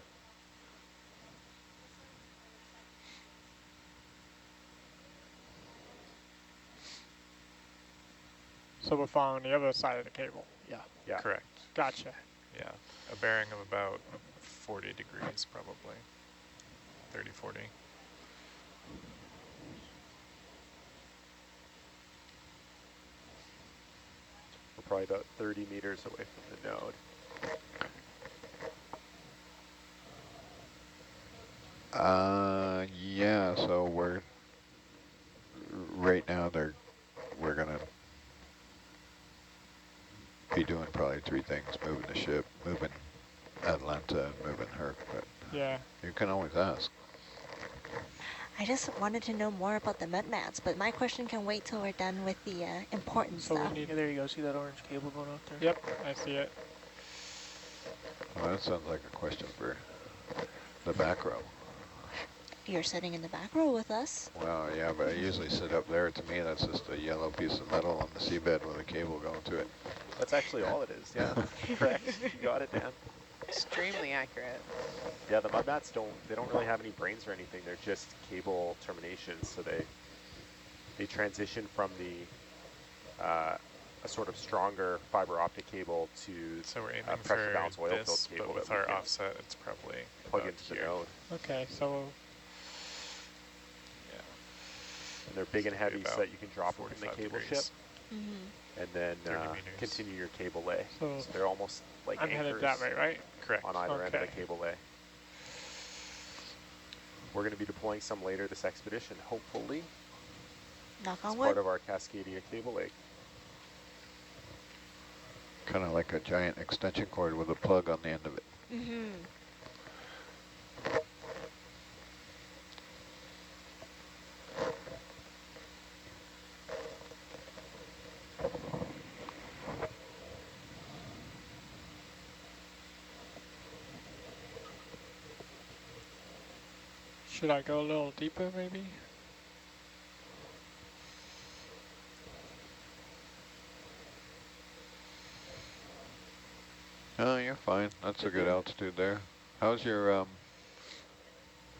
So we're following the other side of the cable. Yeah. Yeah. Correct. Gotcha. Yeah. A bearing of about 40 degrees probably. 30, 40. We're probably about 30 meters away from the node. Yeah, so we're, right now we're gonna be doing probably 3 things: moving the ship, moving Atlanta, and moving Herc, but Yeah. you can always ask. I just wanted to know more about the mud mats, but my question can wait till we're done with the important So we stuff. need. Yeah, there you go. See that orange cable going up there? Yep, I see it. Well, that sounds like a question for the back row. You're sitting in the back row with us. Well, yeah, but I usually sit up there. To me, that's just a yellow piece of metal on the seabed with a cable going to it. That's actually all it is, yeah. Correct. You got it, Dan. Extremely accurate. Yeah, the mud mats don't really have any brains or anything. They're just cable terminations. So they transition from the a sort of stronger fiber optic cable to So we're aiming pressure for balanced oil filled this, cable but with that we our can offset, it's probably plug about into the here. node. Okay, so Yeah. And they're big and So maybe heavy so about that you can drop them in the 45 cable ship degrees. Mm-hmm. and then 30 meters. continue your cable lay. So So they're almost like I'm anchors headed that way, right? Correct. on either end of the Okay. cable lay. We're going to be deploying some later this expedition, hopefully. Knock It's on part wood. of our Cascadia cable lay. Kind of like a giant extension cord with a plug on the end of it. Mm-hmm. Should I go a little deeper, maybe? Oh, you're fine. That's a good altitude there. How's your,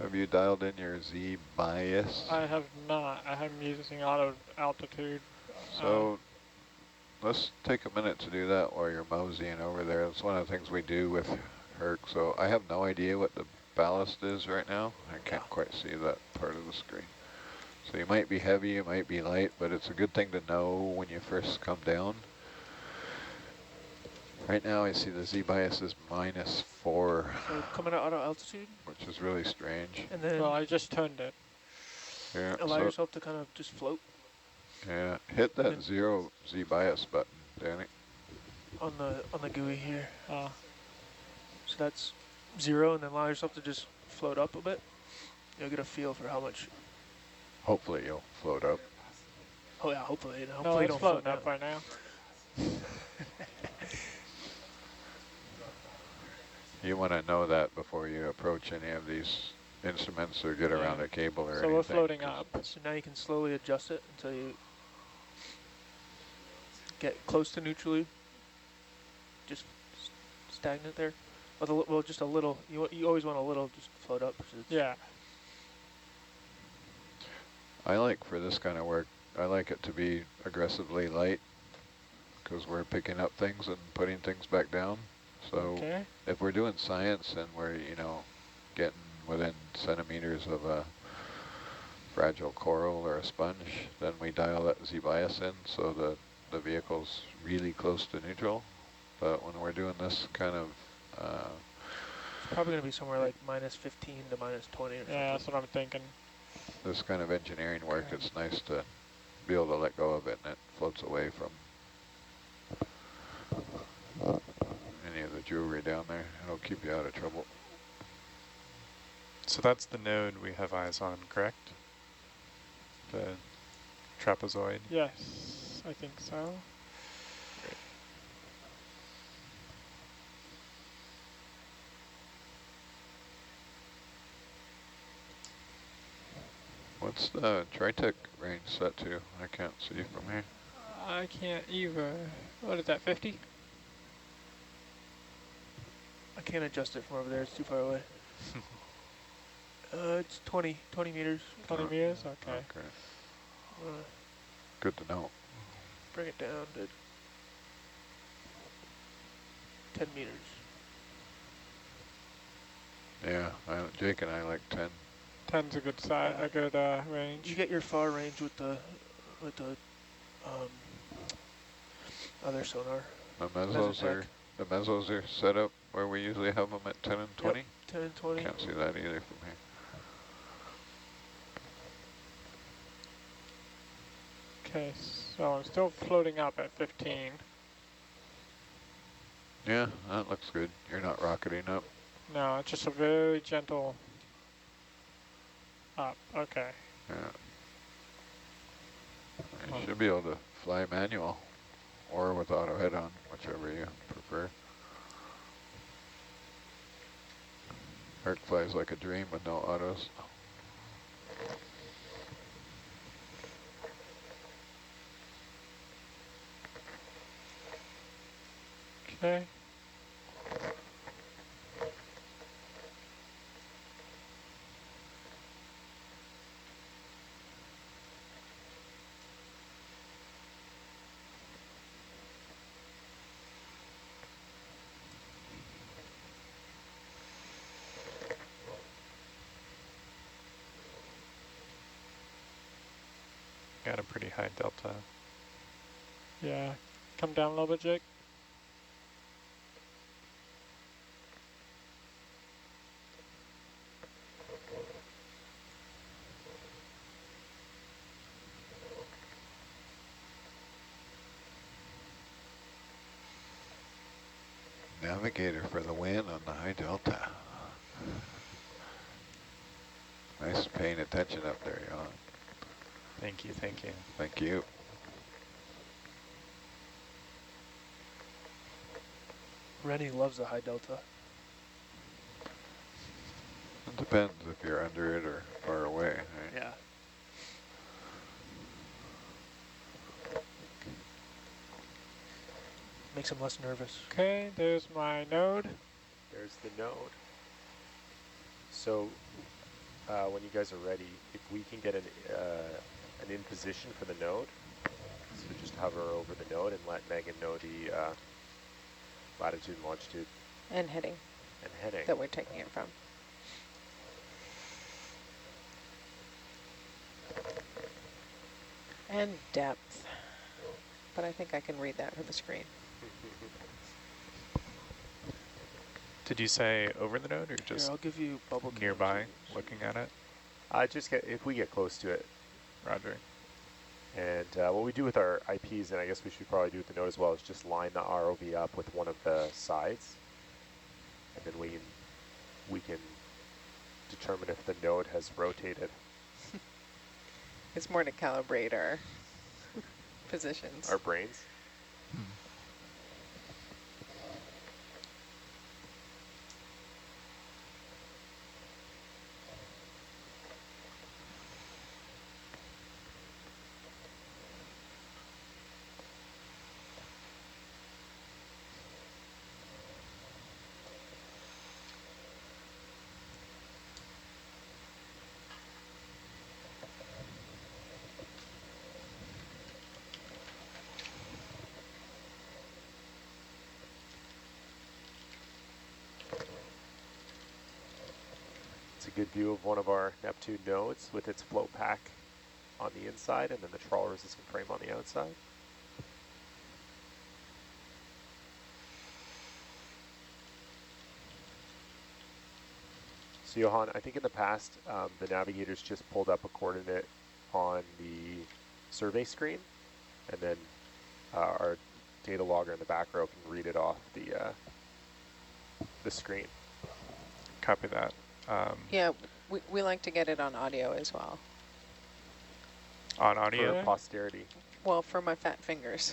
have you dialed in your Z bias? I have not. I am using auto altitude. So let's take a minute to do that while you're moseying over there. It's one of the things we do with Herc. So I have no idea what the ballast is right now. I can't quite see that part of the screen. So you might be heavy, you might be light, but it's a good thing to know when you first come down. Right now I see the Z bias is -4, So coming out auto altitude, which is really strange. and then Well, I just turned it. Yeah, allow so, yourself to kind of just float yeah, hit that then 0 Z bias button, Danny. on the GUI here. So that's 0, and then allow yourself to just float up a bit. You'll get a feel for how much. Hopefully you'll float up. Oh yeah, hopefully. No, Hopefully you it's don't float floating up down. right now. You want to know that before you approach any of these instruments or get around a cable or So anything. we're floating 'cause up. So now you can slowly adjust it until you get close to neutrally. Just stagnant there. Well, just a little. You always want a little just float up. So it's Yeah. I like for this kind of work, I like it to be aggressively light because we're picking up things and putting things back down. So Okay. if we're doing science and we're, you know, getting within centimeters of a fragile coral or a sponge, then we dial that Z-bias in so that the vehicle's really close to neutral. But when we're doing this kind of It's probably going to be somewhere like -15 to -20 or Yeah, that's something. what I'm thinking. this kind of engineering work, Okay. it's nice to be able to let go of it and it floats away from any of the jewelry down there. It'll keep you out of trouble. So that's the node we have eyes on, correct? The trapezoid. Yes, I think so. What's the Tritech range set to? I can't see from here. I can't either. What is that, 50? I can't adjust it from over there. It's too far away. It's 20 meters. 20 Oh, meters? Okay. Okay, Uh, good to know. bring it down to 10 meters. Yeah, Jake and I like 10. 10's a good size, a good range. You get your far range with the other sonar. The mesos are set up where we usually have them at 10 and 20. Yep, 10 and 20. Can't see that either from here. Okay, so I'm still floating up at 15. Yeah, that looks good. You're not rocketing up. No, it's just a very gentle up. Okay. Yeah. You should be able to fly manual or with auto head on, whichever you prefer. Herc flies like a dream with no autos. Okay. Got a pretty high delta. Yeah. Come down a little bit, Jake. Navigator for the win on the high delta. Nice paying attention up there, Jan. Thank you, thank you. Thank you. Rennie loves the high delta. It depends if you're under it or far away. Right? Yeah. Makes him less nervous. Okay, there's my node. There's the node. So when you guys are ready, if we can get an in position for the node, so just hover over the node and let Megan know the latitude and longitude And heading and heading. that we're taking it from. And depth. But I think I can read that from the screen. Did you say over the node or Here, just I'll give you bubble cam nearby, too. looking at it? Just get, if we get close to it. Roger. And what we do with our IPs, and I guess we should probably do with the node as well, is just line the ROV up with one of the sides. And then we can determine if the node has rotated. It's more to calibrate our positions. Our brains. good view of one of our Neptune nodes with its float pack on the inside and then the trawl resistant frame on the outside. So Johan, I think in the past, the navigators just pulled up a coordinate on the survey screen, and then our data logger in the back row can read it off the screen. Copy that. Yeah, we like to get it on audio as well. On audio? For posterity. Well, for my fat fingers.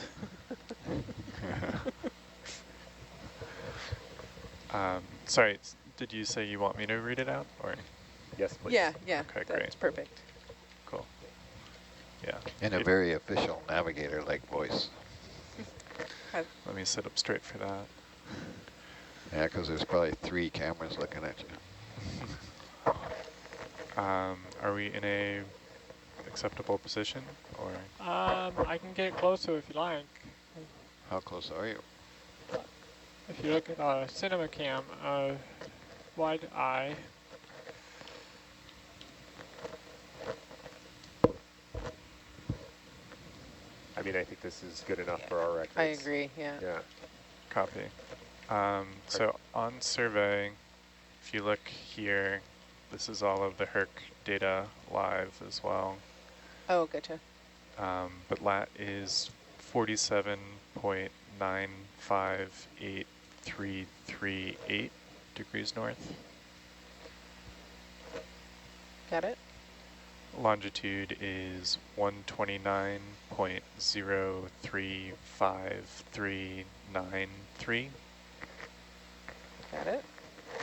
Sorry, did you say you want me to read it out, or? Yes, please. Yeah, Okay, that's great. perfect. Cool. Yeah. In a very official navigator-like voice. Let me sit up straight for that. Yeah, because there's probably 3 cameras looking at you. Are we in a acceptable position, or? I can get closer if you like. How close are you? If you look at our cinema cam, wide eye. I mean, I think this is good enough for our records. I agree, yeah. Yeah. Copy. So on survey, if you look here, this is all of the Herc data live as well. Oh, gotcha. But lat is 47.958338 degrees north. Got it? Longitude is 129.035393. Got it?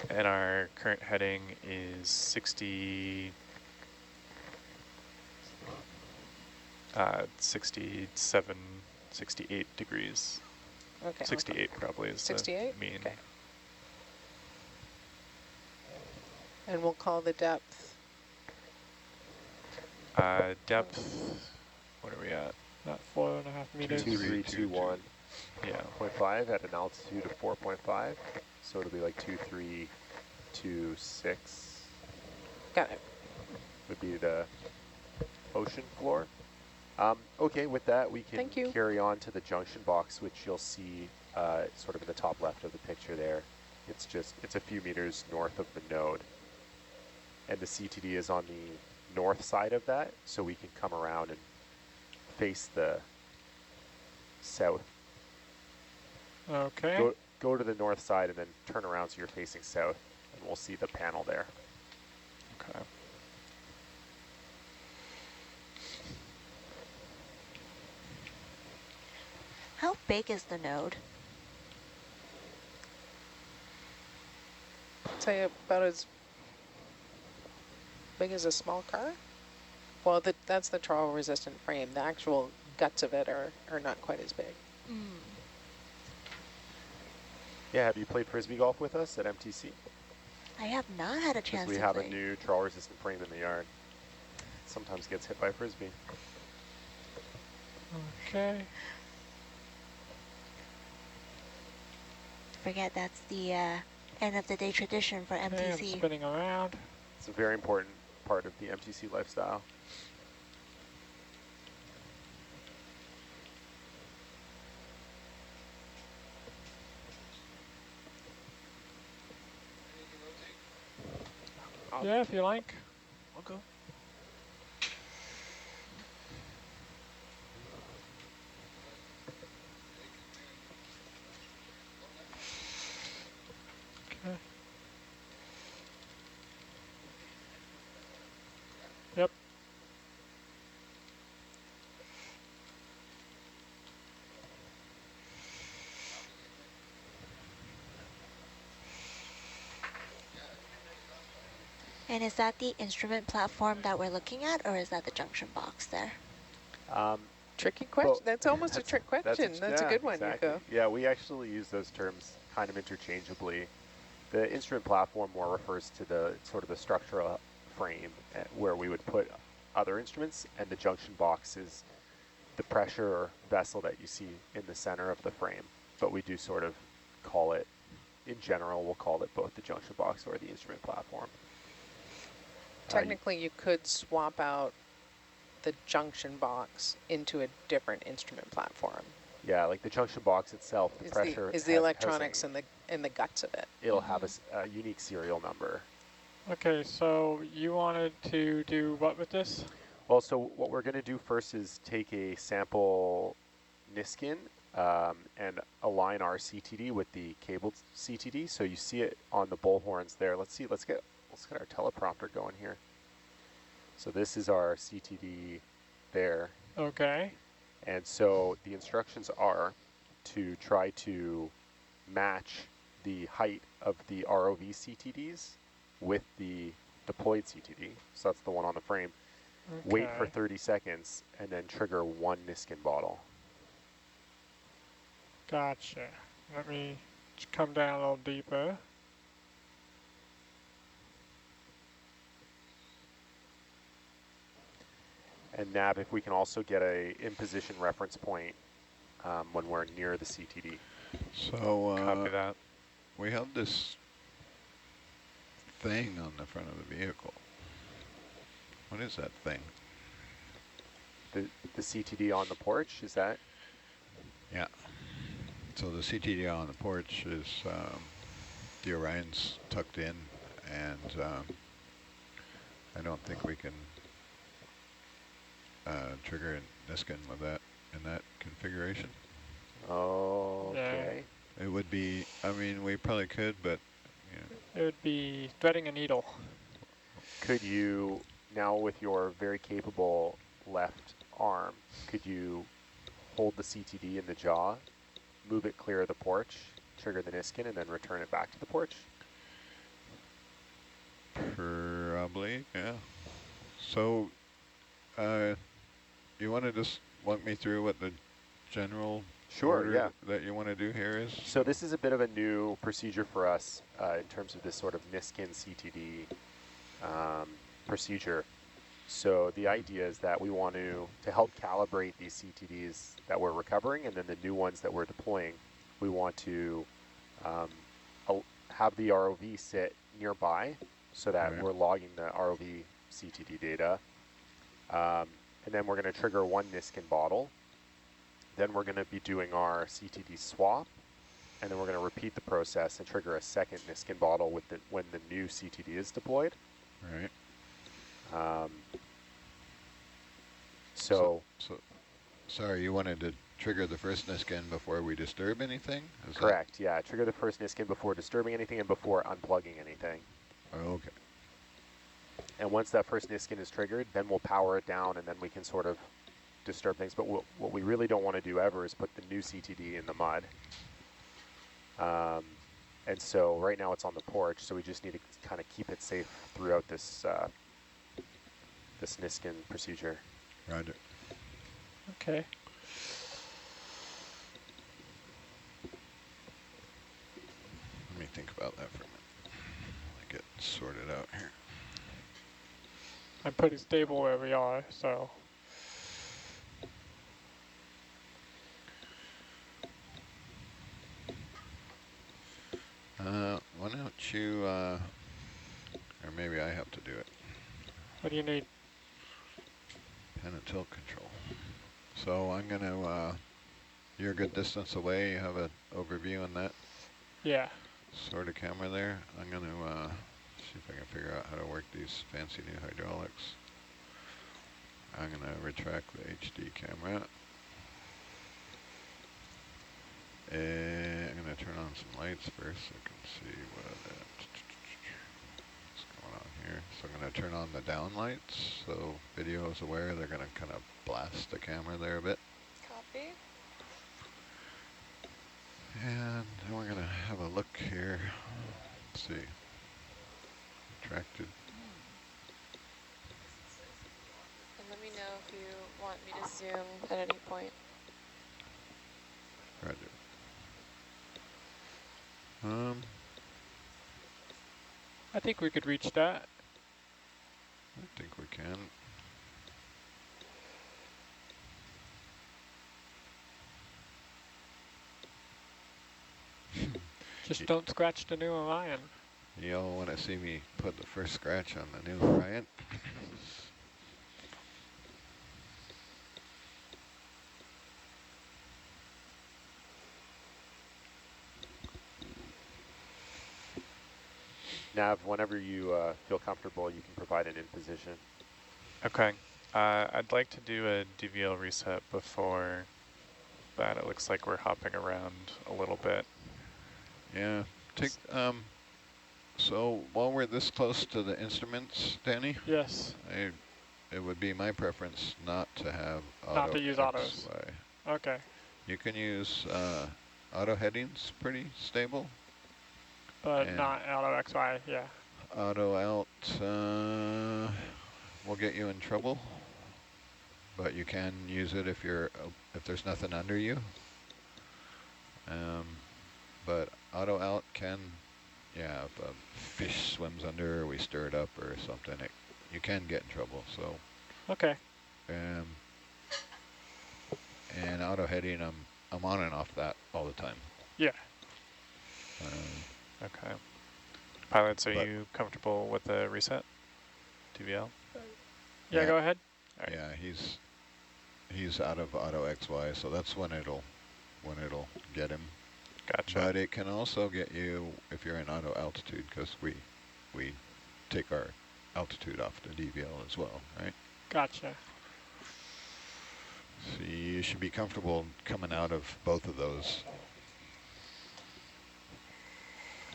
And our current heading is 67, 68 degrees. Okay. 68 probably is 68? the mean. Okay. And we'll call the depth. Depth, what are we at? About 4.5 meters. 2321. Yeah. 0.5 at an altitude of 4.5. So it'll be like 2326 Got it. would be the ocean floor. Okay, with that we can Thank you. carry on to the junction box, which you'll see sort of in the top left of the picture there. It's a few meters north of the node. And the CTD is on the north side of that, so we can come around and face the south. Okay. Go to the north side and then turn around so you're facing south, and we'll see the panel there. Okay. How big is the node? Say about as big as a small car? Well, that's the trawl resistant frame. The actual guts of it are not quite as big. Yeah, have you played Frisbee golf with us at MTC? I have not had a chance We to have play. a new trawl resistant frame in the yard. Sometimes gets hit by Frisbee. Okay. Forget that's the end of the day tradition for Okay, I'm MTC. spinning around. It's a very important part of the MTC lifestyle. Yeah, if you like. I'll go. Okay. Yep. And is that the instrument platform that we're looking at, or is that the junction box there? Tricky question. Well, that's almost a trick question. That's a good one, exactly. Yuko. Yeah, we actually use those terms kind of interchangeably. The instrument platform more refers to the sort of the structural frame where we would put other instruments, and the junction box is the pressure vessel that you see in the center of the frame. But we do sort of call it, in general, we'll call it both the junction box or the instrument platform. technically you could swap out the junction box into a different instrument platform. Yeah, like the junction box itself, the pressure Is the electronics and the guts of it. it'll have a unique serial number. Okay, so you wanted to do what with this? Well, so what we're going to do first is take a sample Niskin and align our CTD with the cabled CTD. So you see it on the bullhorns there. Let's get our teleprompter going here. So this is our CTD there. Okay. And so the instructions are to try to match the height of the ROV CTDs with the deployed CTD. So that's the one on the frame. Okay. Wait for 30 seconds and then trigger one Niskin bottle. Gotcha. Let me come down a little deeper. And Nav, if we can also get a in-position reference point when we're near the CTD. So Copy that. we have this thing on the front of the vehicle. What is that thing? The CTD on the porch, is that? Yeah. So the CTD on the porch is the Orion's tucked in, and I don't think we can trigger a Niskin with that in that configuration. Okay. It would be, I mean, we probably could, but It would be threading a needle. Could you, now with your very capable left arm, could you hold the CTD in the jaw, move it clear of the porch, trigger the Niskin, and then return it back to the porch? probably, yeah. So you want to just walk me through what the general order that you want to do here is? So this is a bit of a new procedure for us in terms of this sort of Niskin CTD procedure. So the idea is that we want to help calibrate these CTDs that we're recovering, and then the new ones that we're deploying, we want to have the ROV sit nearby so that we're logging the ROV CTD data. And then we're going to trigger one Niskin bottle. Then we're going to be doing our CTD swap, and then we're going to repeat the process and trigger a second Niskin bottle with when the new CTD is deployed. Right. So sorry, you wanted to trigger the first Niskin before we disturb anything? Is correct, yeah. Trigger the first Niskin before disturbing anything and before unplugging anything. Okay. And once that first Niskin is triggered, then we'll power it down, and then we can sort of disturb things. But what we really don't want to do ever is put the new CTD in the mud. And so right now it's on the porch, so we just need to kind of keep it safe throughout this this Niskin procedure. Roger. Okay. Let me think about that for a minute. Let me get sorted out here. I'm pretty stable where we are, so. Why don't you, or maybe I have to do it. What do you need? Pen and tilt control. So I'm going to, you're a good distance away. You have an overview on that Yeah. sort of camera there. I'm going to see if I can figure out how to work these fancy new hydraulics. I'm going to retract the HD camera. And I'm going to turn on some lights first so I can see what's going on here. So I'm going to turn on the down lights so video is aware. They're going to kind of blast the camera there a bit. Copy. And then we're going to have a look here. Let's see. Retracted. And let me know if you want me to zoom at any point. Roger. I think we could reach that. I think we can. Just don't scratch the new Orion. Y'all want to see me put the first scratch on the new Bryant? Nav, whenever you feel comfortable, you can provide an in position. Okay. I'd like to do a DVL reset before that. It looks like we're hopping around a little bit. Yeah. So while we're this close to the instruments, Danny, Yes. it would be my preference not to have Not auto to use autos. XY. Okay. You can use auto headings, pretty stable. But And not auto XY, yeah. auto out will get you in trouble, but you can use it if there's nothing under you. But auto out can, yeah, if a fish swims under, or we stir it up or something, you can get in trouble. So, Okay. And auto heading, I'm on and off that all the time. Yeah. Okay. Pilots, are you comfortable with the reset? DVL? Yeah, go ahead. All right. Yeah, he's out of auto XY, so that's when it'll get him. Gotcha. But it can also get you if you're in auto altitude, because we take our altitude off the DVL as well, right? Gotcha. So you should be comfortable coming out of both of those.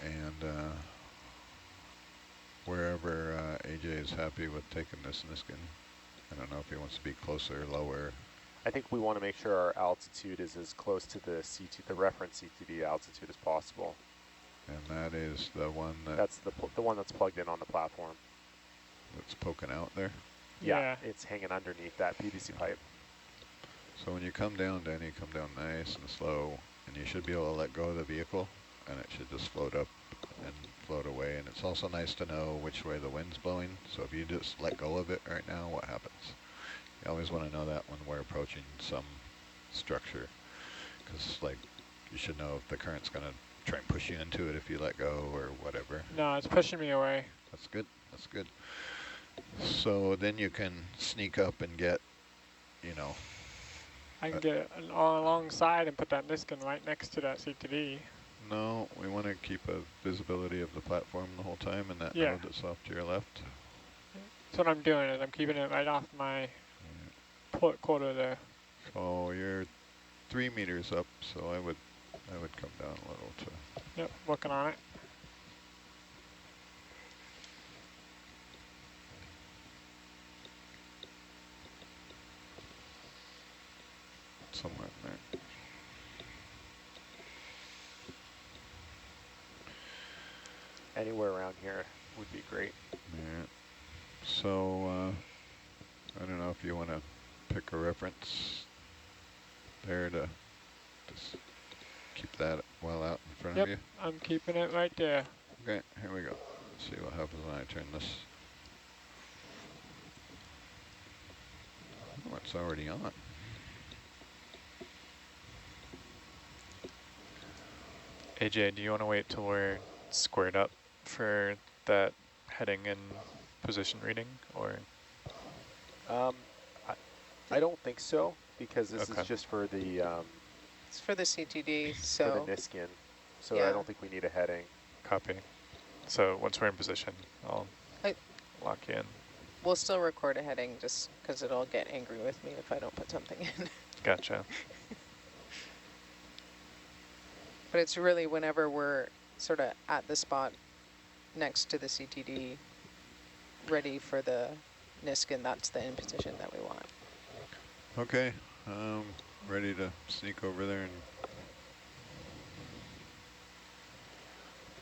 And wherever AJ is happy with taking this Niskin, I don't know if he wants to be closer or lower. I think we want to make sure our altitude is as close to the reference CTD altitude as possible. And that is the one that's the one that's plugged in on the platform. That's poking out there. Yeah, it's hanging underneath that PVC pipe. So when you come down, Danny, come down nice and slow, and you should be able to let go of the vehicle, and it should just float up and float away. And it's also nice to know which way the wind's blowing. So if you just let go of it right now, what happens? You always want to know that when we're approaching some structure, because like you should know if the current's going to try and push you into it if you let go or whatever. No, it's pushing me away. That's good. That's good. So then you can sneak up and get, I can get alongside and put that Niskin right next to that CTD. No, we want to keep a visibility of the platform the whole time, and that node that's off to your left. That's what I'm doing, is I'm keeping it right off my port quarter there. So you're 3 meters up, so I would come down a little too. Yep, working on it. Somewhere in there. Anywhere around here would be great. Yeah. So I don't know if you want to pick a reference there to just keep that well out in front of you. I'm keeping it right there. Okay, here we go. Let's see what happens when I turn this. Oh, it's already on. AJ, do you want to wait till we're squared up for that heading and position reading, or? I don't think so, because this is just for the it's for the CTD, so for the Niskin. So I don't think we need a heading. Copy. So once we're in position, I'll lock you in. We'll still record a heading just because it'll get angry with me if I don't put something in. Gotcha. But it's really whenever we're sort of at the spot next to the CTD, ready for the Niskin, that's the in position that we want. Okay, ready to sneak over there and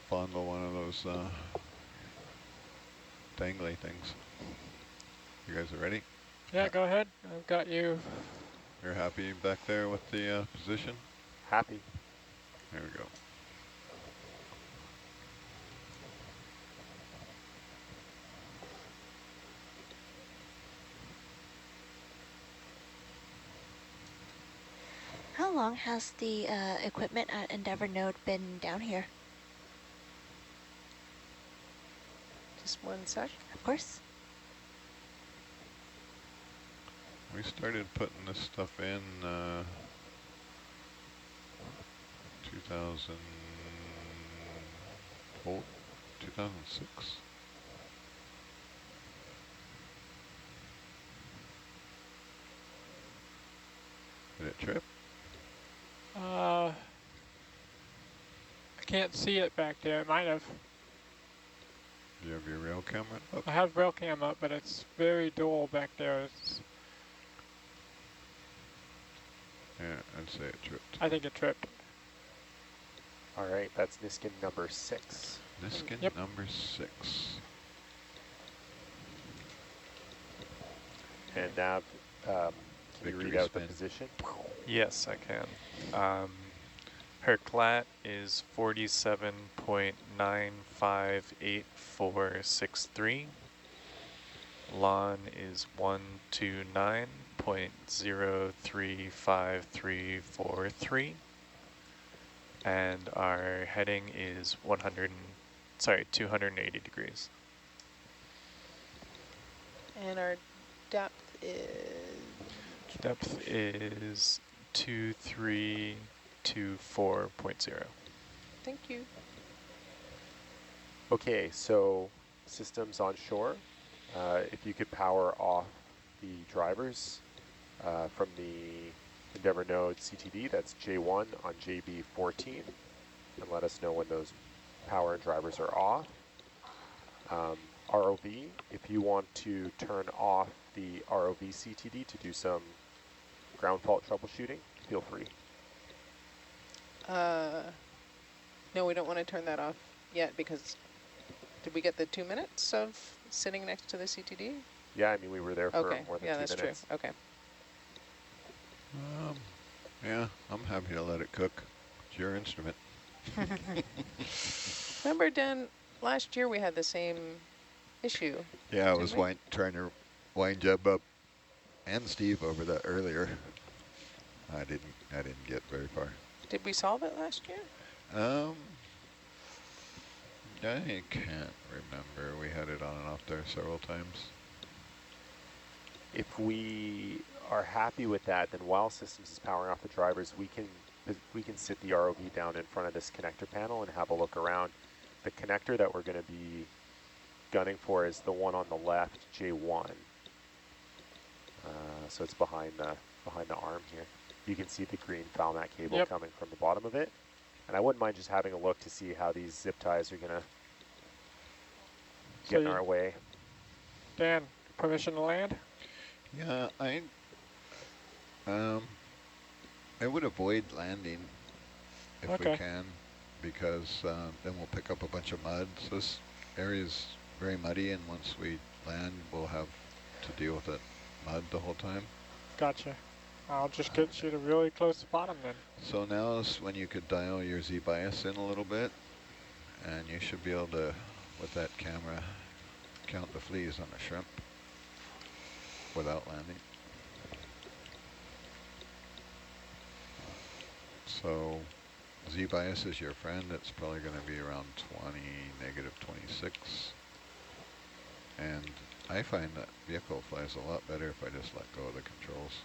fondle one of those dangly things. You guys are ready? Yeah, go ahead. I've got you. You're happy back there with the position? Happy. There we go. How long has the equipment at Endeavour node been down here? Just 1 sec. Of course. We started putting this stuff in 2006. Did it trip? I can't see it back there. It might have. Do you have your rail camera up? I have rail cam up, but it's very dull back there. Yeah, I'd say it tripped. I think it tripped. All right, that's Niskin number 6. Niskin Yep. number 6. And Nav, can you Victory read out spin. the position? Yes, I can. Her clat is 47.958463. Lon is 129.035343. And our heading is 280 degrees. And our depth is... Depth is 2324.0. Thank you. Okay, so systems on shore. If you could power off the drivers from the Endeavour node CTD, that's J1 on JB14, and let us know when those power and drivers are off. ROV, if you want to turn off the ROV CTD to do some ground fault troubleshooting, feel free. No, we don't want to turn that off yet because did we get the 2 minutes of sitting next to the CTD? Yeah, I mean, we were there for Okay, more than yeah, 2 that's minutes. true. Okay. Yeah, I'm happy to let it cook. It's your instrument. Remember, Dan, last year we had the same issue. Yeah, I was Didn't we? trying to wind Jeb up and Steve over that earlier. I didn't get very far. Did we solve it last year? I can't remember. We had it on and off there several times. If we are happy with that, then while systems is powering off the drivers, we can sit the ROV down in front of this connector panel and have a look around. The connector that we're going to be gunning for is the one on the left, J1. So it's behind the arm here. You can see the green foul mat cable coming from the bottom of it. And I wouldn't mind just having a look to see how these zip ties are going to get in our way. Dan, permission to land? Yeah, I would avoid landing if we can, because then we'll pick up a bunch of mud. So this area is very muddy, and once we land, we'll have to deal with it mud the whole time. Gotcha. I'll just get you to really close to the bottom then. So now is when you could dial your Z-bias in a little bit, and you should be able to, with that camera, count the fleas on a shrimp without landing. So Z-bias is your friend. It's probably going to be around 20, negative 26. And I find that vehicle flies a lot better if I just let go of the controls.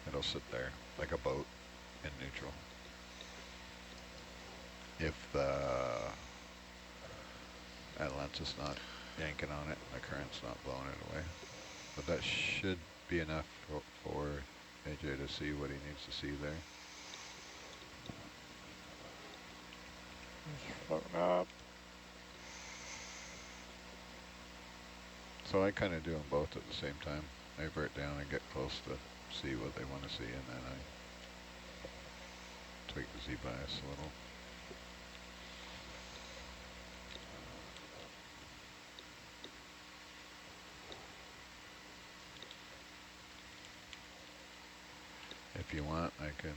It'll sit there like a boat in neutral. If the Atlantis not yanking on it and the current's not blowing it away. But that should be enough for AJ to see what he needs to see there. Just floating up. So I kind of do them both at the same time. I vert down and get close to see what they want to see, and then I tweak the Z-bias a little. If you want, I can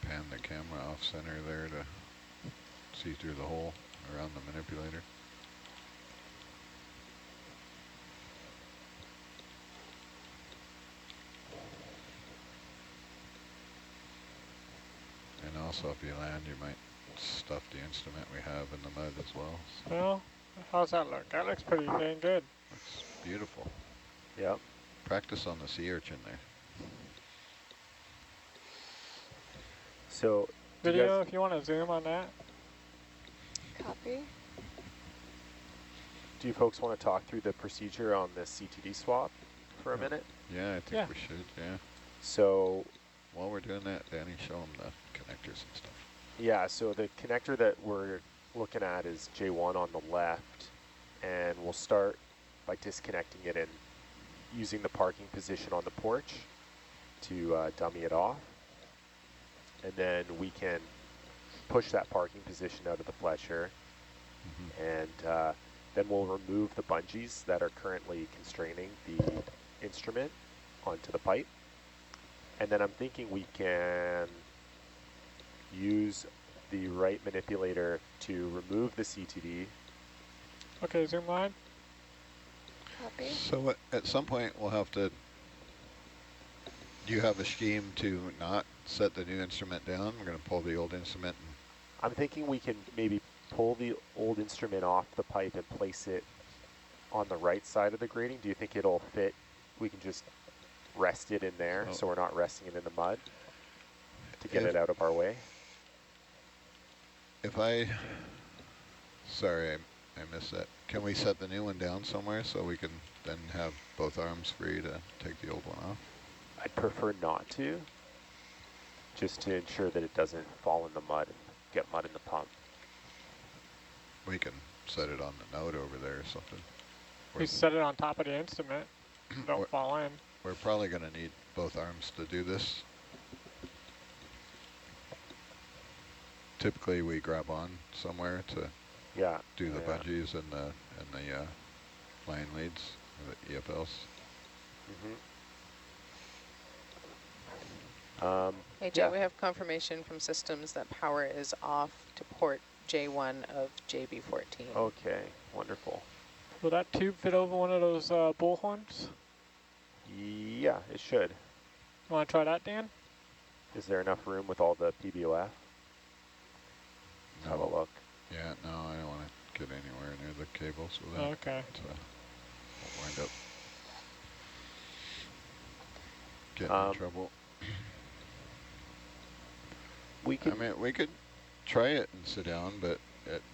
pan the camera off center there to see through the hole around the manipulator. And also if you land, you might stuff the instrument we have in the mud as well. So. Well, How's that look? That looks pretty dang good. Looks beautiful. Yep. Practice on the sea urchin there. So, do you Video, guys, if you want to zoom on that. Copy. do you folks want to talk through the procedure on the CTD swap for a minute? Yeah, I think Yeah. we should, yeah. So, While we're doing that, Danny, show them the connectors and stuff. yeah, so the connector that we're looking at is J1 on the left, and we'll start by disconnecting it and using the parking position on the porch to dummy it off. And then we can push that parking position out of the Fletcher, and then we'll remove the bungees that are currently constraining the instrument onto the pipe. And then I'm thinking we can use the right manipulator to remove the CTD. Okay, zoom line. Copy. So at some point we'll have to, do you have a scheme to not set the new instrument down? We're going to pull the old instrument. I'm thinking we can maybe pull the old instrument off the pipe and place it on the right side of the grating. Do you think it'll fit? We can just rest it in there so we're not resting it in the mud to get it out of our way. Sorry, I missed that. Can we set the new one down somewhere so we can then have both arms free to take the old one off? I'd prefer not to, just to ensure that it doesn't fall in the mud and get mud in the pump. We can set it on the node over there or something. We set it on top of the instrument. Don't fall in. We're probably going to need both arms to do this. Typically we grab on somewhere to do the bungees and the line leads, the EFLs. Hey Jay, we have confirmation from systems that power is off to port J1 of JB14. Okay, wonderful. Will that tube fit over one of those bullhorns? Yeah, it should. You want to try that, Dan? Is there enough room with all the PBOF? No. Have a look. Yeah, no, I don't want to get anywhere near the cables with that. Okay. We'll wind up getting in trouble. We could try it and sit down, but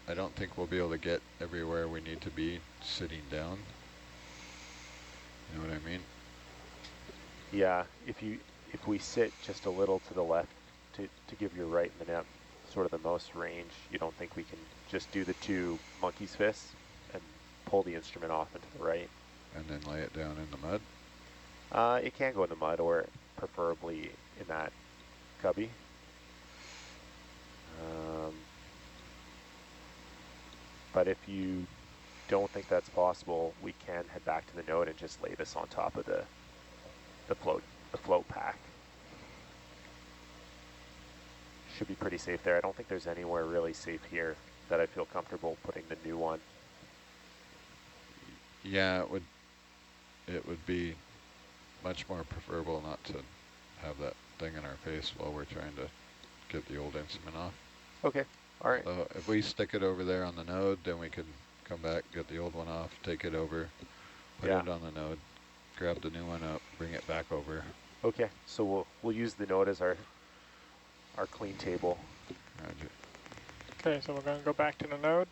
I don't think we'll be able to get everywhere we need to be sitting down. You know what I mean? Yeah, if we sit just a little to the left to give your right manip sort of the most range, you don't think we can just do the two monkey's fists and pull the instrument off into the right? And then lay it down in the mud? It can go in the mud, or preferably in that cubby. But if you don't think that's possible, we can head back to the node and just lay this on top of the float pack. Should be pretty safe there. I don't think there's anywhere really safe here that I feel comfortable putting the new one. Yeah, it would be much more preferable not to have that thing in our face while we're trying to get the old instrument off. Okay, all right. So if we stick it over there on the node, then we can come back, get the old one off, take it over, put it on the node, grab the new one up, bring it back over. Okay, so we'll use the node as our clean table. Roger. Okay, so we're going to go back to the node.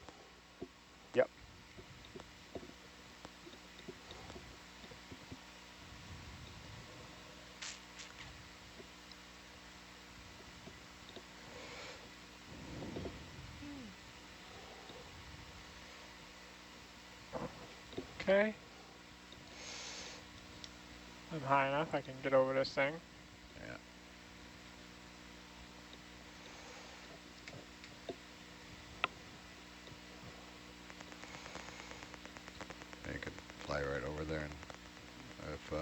Yep. Okay. I'm high enough, I can get over this thing. Yeah. You can fly right over there, and if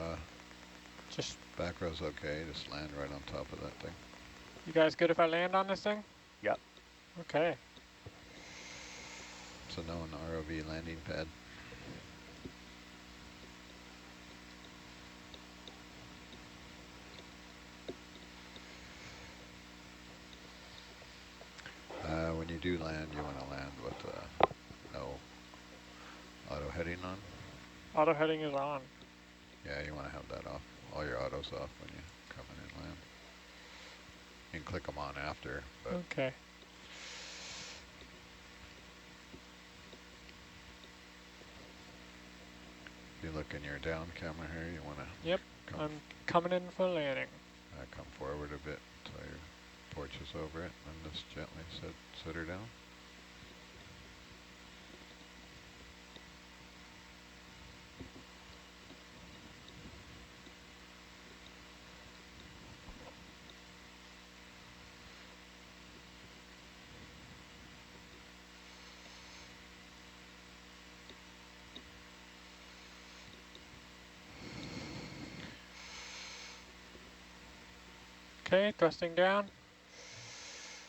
Just back row's okay, just land right on top of that thing. You guys good if I land on this thing? Yep. Okay. It's a known ROV landing pad. When you do land, you want to land with no heading on? Auto heading is on. Yeah, you want to have that off. All your autos off when you come in and land. You can click them on after, but Okay. if you look in your down camera here, you want to Yep. I'm coming in for landing. come forward a bit until your porch is over it, and just gently sit her down. Okay, thrusting down.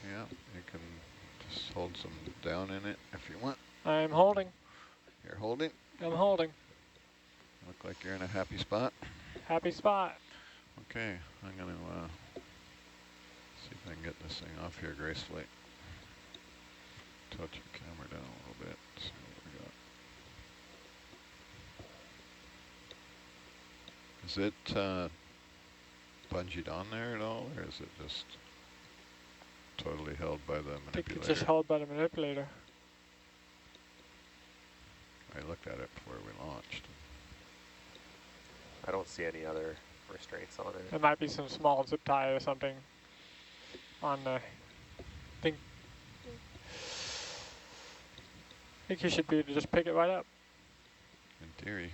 Yeah, you can just hold some down in it if you want. I'm holding. You're holding. I'm holding. Look like you're in a happy spot. Happy spot. Okay, I'm going to see if I can get this thing off here gracefully. Touch your camera down a little bit. See what we got. Is it bungeed on there at all, or is it just totally held by the I think manipulator? it's just held by the manipulator. I looked at it before we launched. I don't see any other restraints on it. There might be some small zip tie or something on the thing. I think you should be able to just pick it right up. In theory.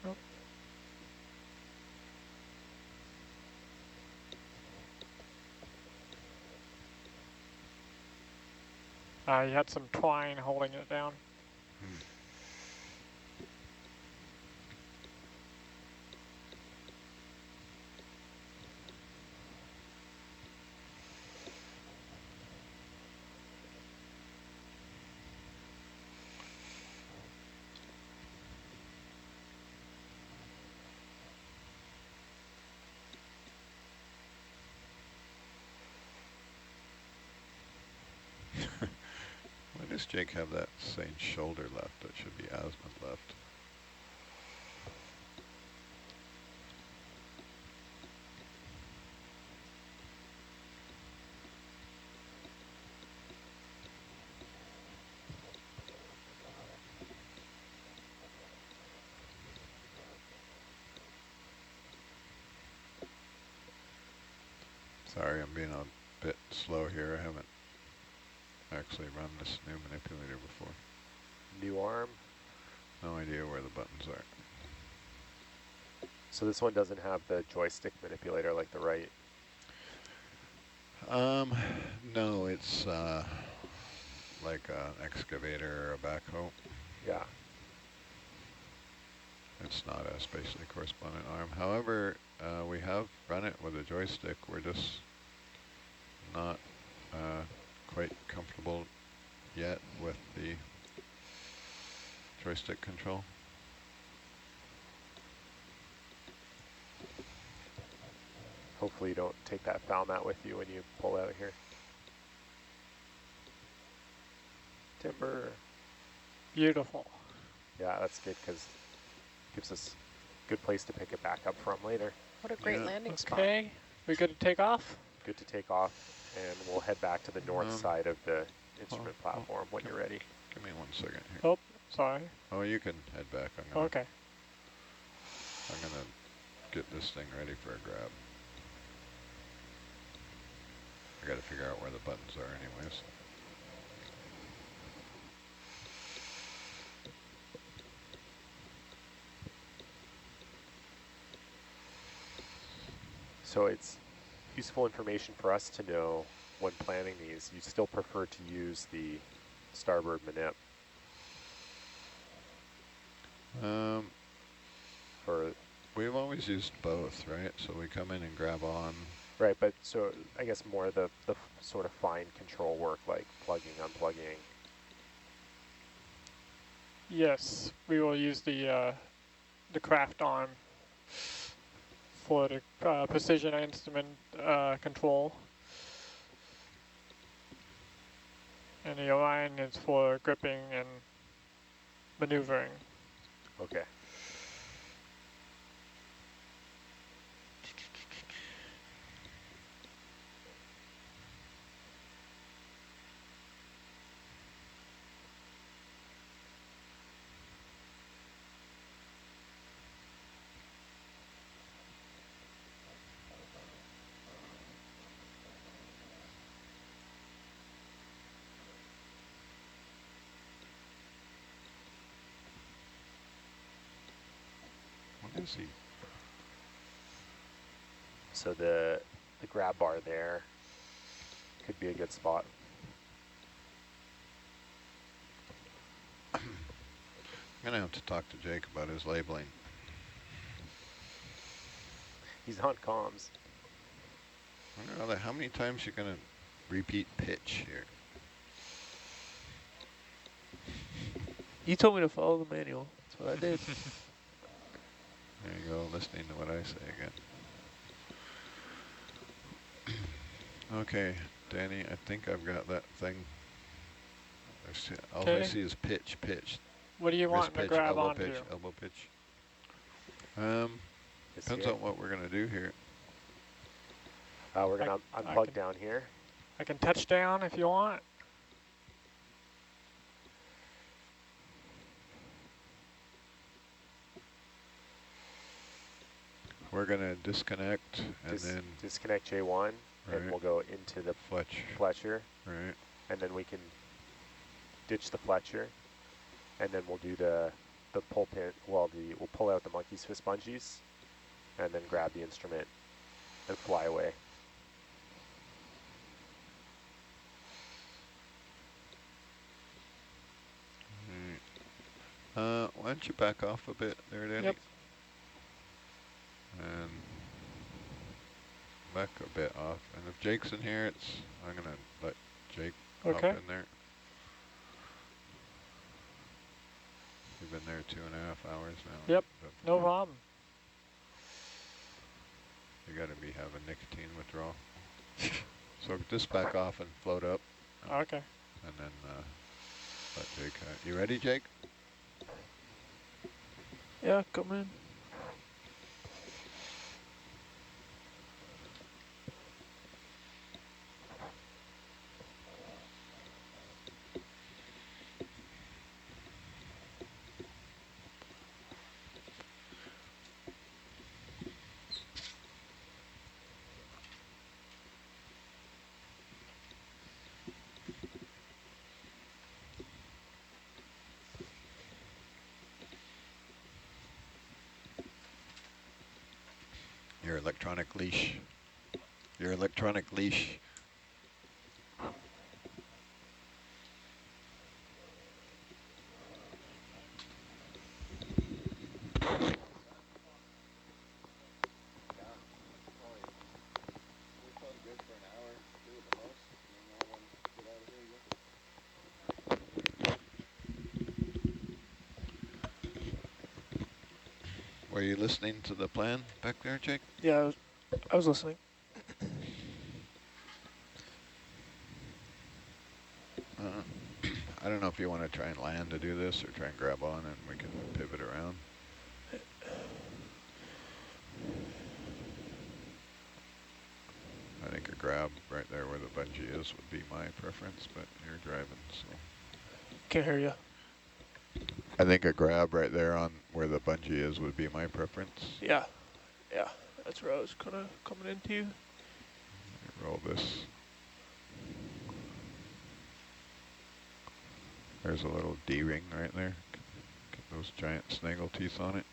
Nope. You had some twine holding it down. Why does Jake have that saying shoulder left? That should be azimuth left. Sorry, I'm being a bit slow here. I haven't actually run this new manipulator before. New arm. No idea where the buttons are. So this one doesn't have the joystick manipulator like the right. No, it's like an excavator or a backhoe. Yeah. It's not a spatially correspondent arm. However, we have run it with a joystick. We're just not quite comfortable yet with the joystick control. Hopefully you don't take that foul mat with you when you pull out here. Timber. Beautiful. Yeah, that's good because it gives us a good place to pick it back up from later. What a great landing spot. Okay, we good to take off? Good to take off, and we'll head back to the north side of the instrument platform when you're ready. Give me 1 second here. Oh, sorry. Oh, you can head back. I'm Okay. gonna get this thing ready for a grab. I gotta figure out where the buttons are anyways. So it's useful information for us to know when planning these. You still prefer to use the starboard manip for... We've always used both, right? So we come in and grab on. Right, but so I guess more the sort of fine control work like plugging, unplugging. Yes, we will use the craft arm for the precision instrument control. and the Orion is for gripping and maneuvering. Okay. What is he? So the grab bar there could be a good spot. I'm gonna have to talk to Jake about his labeling. He's on comms. I wonder how many times you're gonna repeat pitch here. You told me to follow the manual. That's what I did. There you go, listening to what I say again. Okay, Danny, I think I've got that thing. All I see is pitch, pitch. What do you Wrist want to pitch, grab elbow onto? pitch, elbow pitch. This Depends here. on what we're gonna do here. We're gonna unplug down here. I can touch down if you want. We're gonna disconnect and then disconnect J1, and we'll go into the Fletcher, right? And then we can ditch the Fletcher, and then we'll do the pull pin. Well, we'll pull out the monkey's fist bungees, and then grab the instrument and fly away. Why don't you back off a bit there, Danny? Yep. And back a bit off. And if Jake's in here, I'm gonna let Jake hop Okay. in there. We've been there 2.5 hours now. Yep. No problem. You gotta be having nicotine withdrawal. So just back off and float up. Okay. And then let Jake. You ready, Jake? Yeah, come in. Your electronic leash. Your electronic leash. Were you listening to the plan back there, Jake? Yeah, I was listening. I don't know if you want to try and land to do this or try and grab on and we can pivot around. I think a grab right there where the bungee is would be my preference, but you're driving, so. Can't hear you. I think a grab right there on where the bungee is would be my preference. Yeah, yeah, that's where I was kind of coming into. Roll this. There's a little D-ring right there. Get those giant snaggle teeth on it.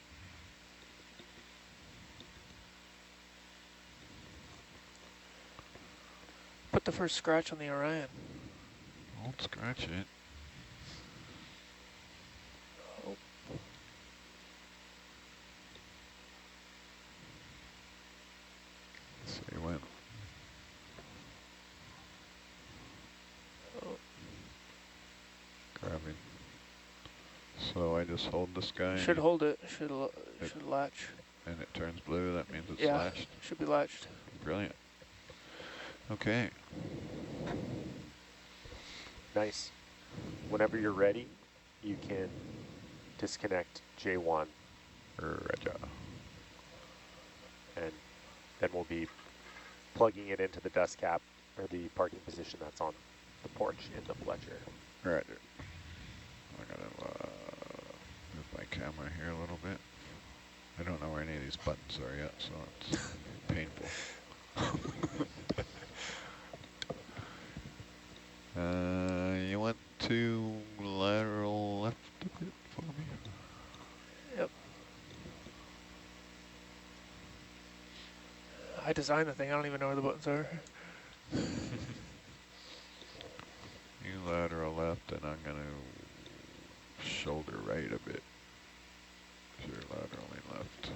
Put the first scratch on the Orion. Don't scratch it. Oh. Say when. Oh. Grabbing. So I just hold this guy. Should hold it. Should latch. And it turns blue. That means it's yeah, latched. Should be latched. Brilliant. Okay. Nice. Whenever you're ready, you can disconnect J1, Roger. and then we'll be plugging it into the dust cap, or the parking position that's on the porch in the Fletcher. Roger. I'm gonna move my camera here a little bit. I don't know where any of these buttons are yet, so it's painful. You want to lateral left a bit for me? Yep. I designed the thing. I don't even know where the buttons are. You lateral left, and I'm going to shoulder right a bit. So you're laterally left.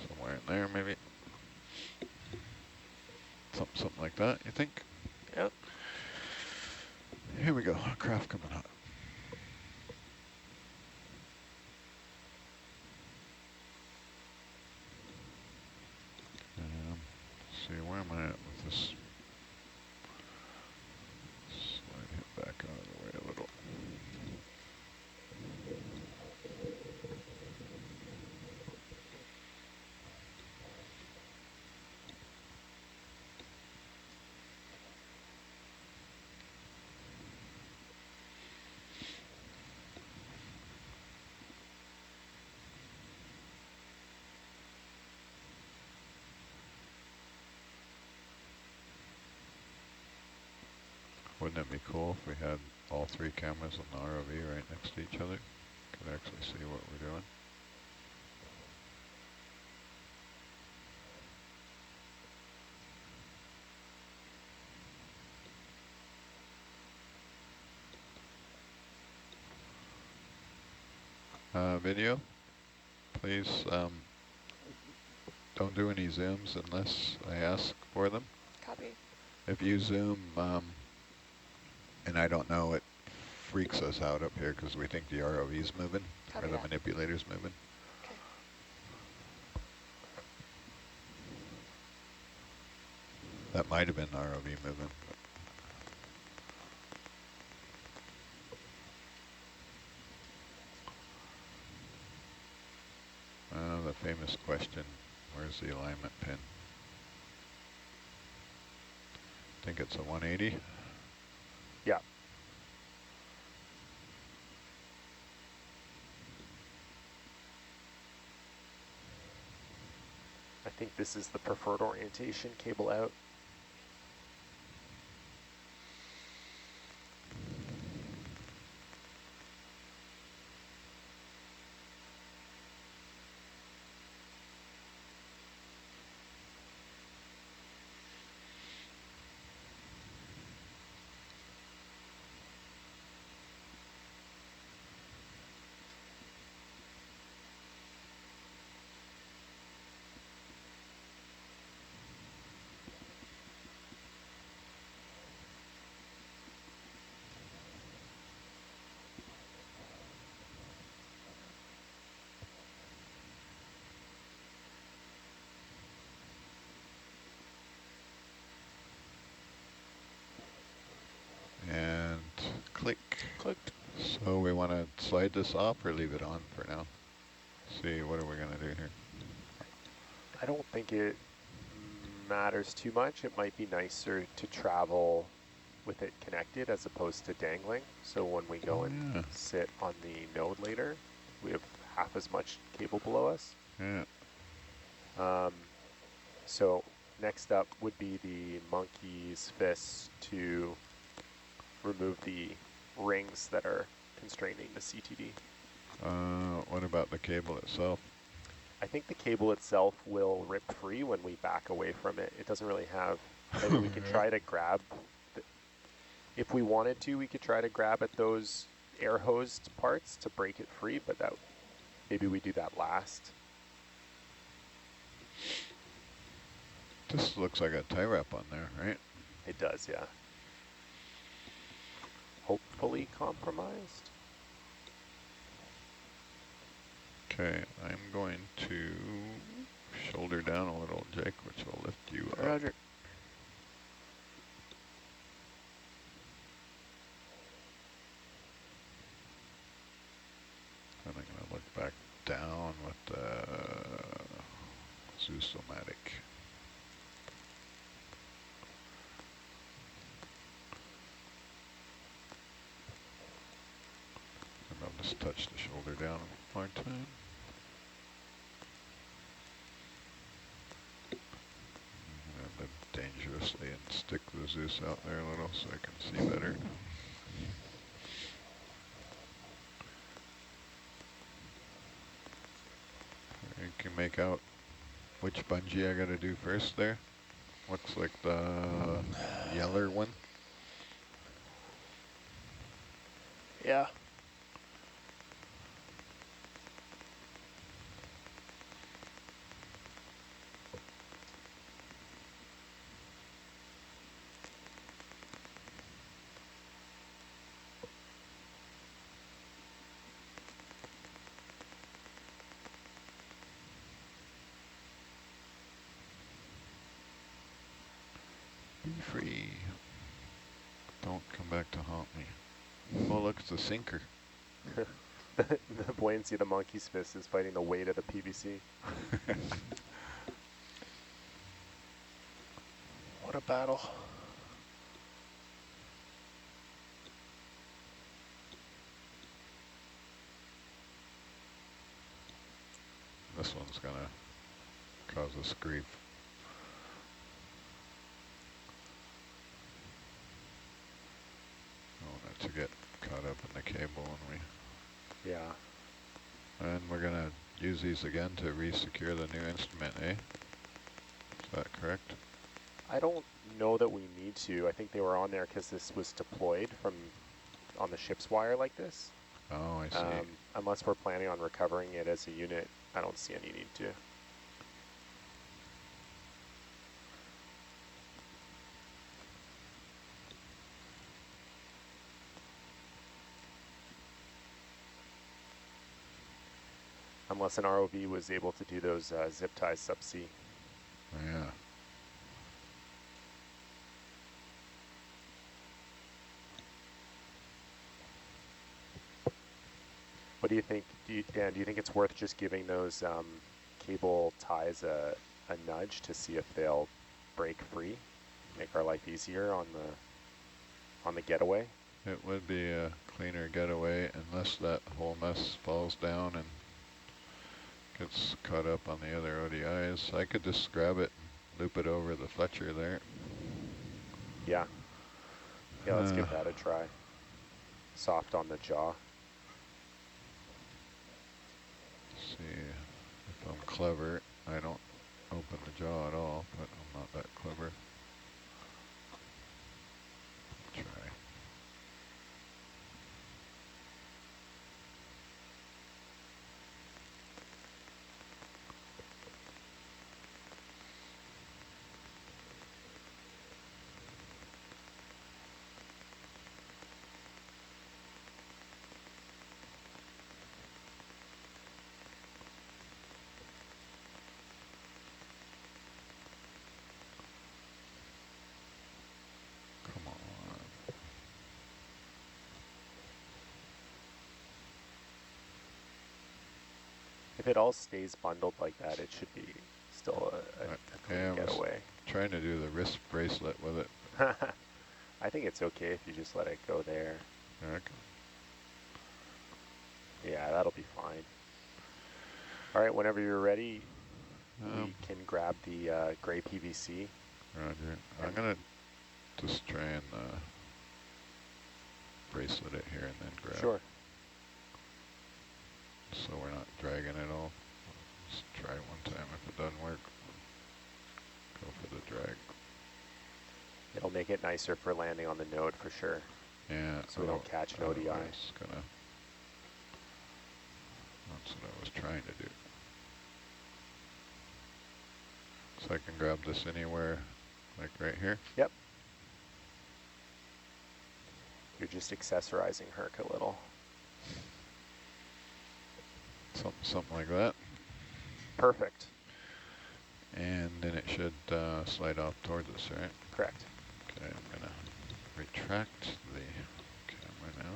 Somewhere in there, maybe. Something like that, you think? Yep. Here we go. Craft coming up. See, where am I at with this? Slide him back out of the way a little. Wouldn't it be cool if we had all three cameras on the ROV right next to each other? Could actually see what we're doing. Video, please don't do any zooms unless I ask for them. Copy. If you zoom, and I don't know, it freaks us out up here because we think the ROV's moving, Copy or the that. manipulator's moving. Okay. That might have been the ROV moving. The famous question, where's the alignment pin? I think it's a 180. Yeah. I think this is the preferred orientation, cable out. And click. Clicked. So we want to slide this off or leave it on for now? See, what are we going to do here? I don't think it matters too much. It might be nicer to travel with it connected as opposed to dangling. So when we go and sit on the node later, we have half as much cable below us. Yeah. So next up would be the monkey's fist to remove the rings that are constraining the CTD. What about the cable itself? I think the cable itself will rip free when we back away from it. It doesn't really have, I mean, we can try to grab, if we wanted to, we could try to grab at those air hosed parts to break it free, but that maybe we do that last. This looks like a tie wrap on there, right? It does, yeah. Hopefully compromised. Okay, I'm going to shoulder down a little, Jake, which will lift you up. Roger. Fusomatic. And I'll just touch the shoulder down one more time. And then dangerously and stick the Zeus out there a little so I can see better. You can make out which bungee I gotta do first there. Looks like the yeller one. Yeah. Be free. Don't come back to haunt me. Oh, look, it's a sinker. The buoyancy of the monkey's fist is fighting the weight of the PVC. What a battle. This one's gonna cause us grief. I want it to get caught up in the cable when we... Yeah. And we're gonna use these again to re-secure the new instrument, eh? Is that correct? I don't know that we need to. I think they were on there because this was deployed from on the ship's wire like this. Oh, I see. Unless we're planning on recovering it as a unit, I don't see any need to. Unless an ROV was able to do those zip ties subsea. Yeah. What do you think, Dan, do you think it's worth just giving those cable ties a nudge to see if they'll break free? Make our life easier on the getaway? It would be a cleaner getaway unless that whole mess falls down and gets caught up on the other ODIs. I could just grab it and loop it over the Fletcher there. Yeah. Yeah, let's give that a try. Soft on the jaw. See if I'm clever. I don't open the jaw at all, but I'm not that clever. Try. Come on. If it all stays bundled like that, it should be still a clean Yeah, I was getaway. trying to do the wrist bracelet with it. I think it's okay if you just let it go there. Okay. Yeah, that'll be fine. All right, whenever you're ready, we can grab the gray PVC. Roger. I'm gonna just try and bracelet it here and then grab. Sure. So we're not dragging it all. Let's try it one time. If it doesn't work, go for the drag. It'll make it nicer for landing on the node for sure. Yeah. So we don't catch an ODI. That's what I was trying to do. So I can grab this anywhere, like right here? Yep. You're just accessorizing Herc a little. Something like that. Perfect. And then it should slide off towards us, right? Correct. Okay, I'm gonna retract the camera now.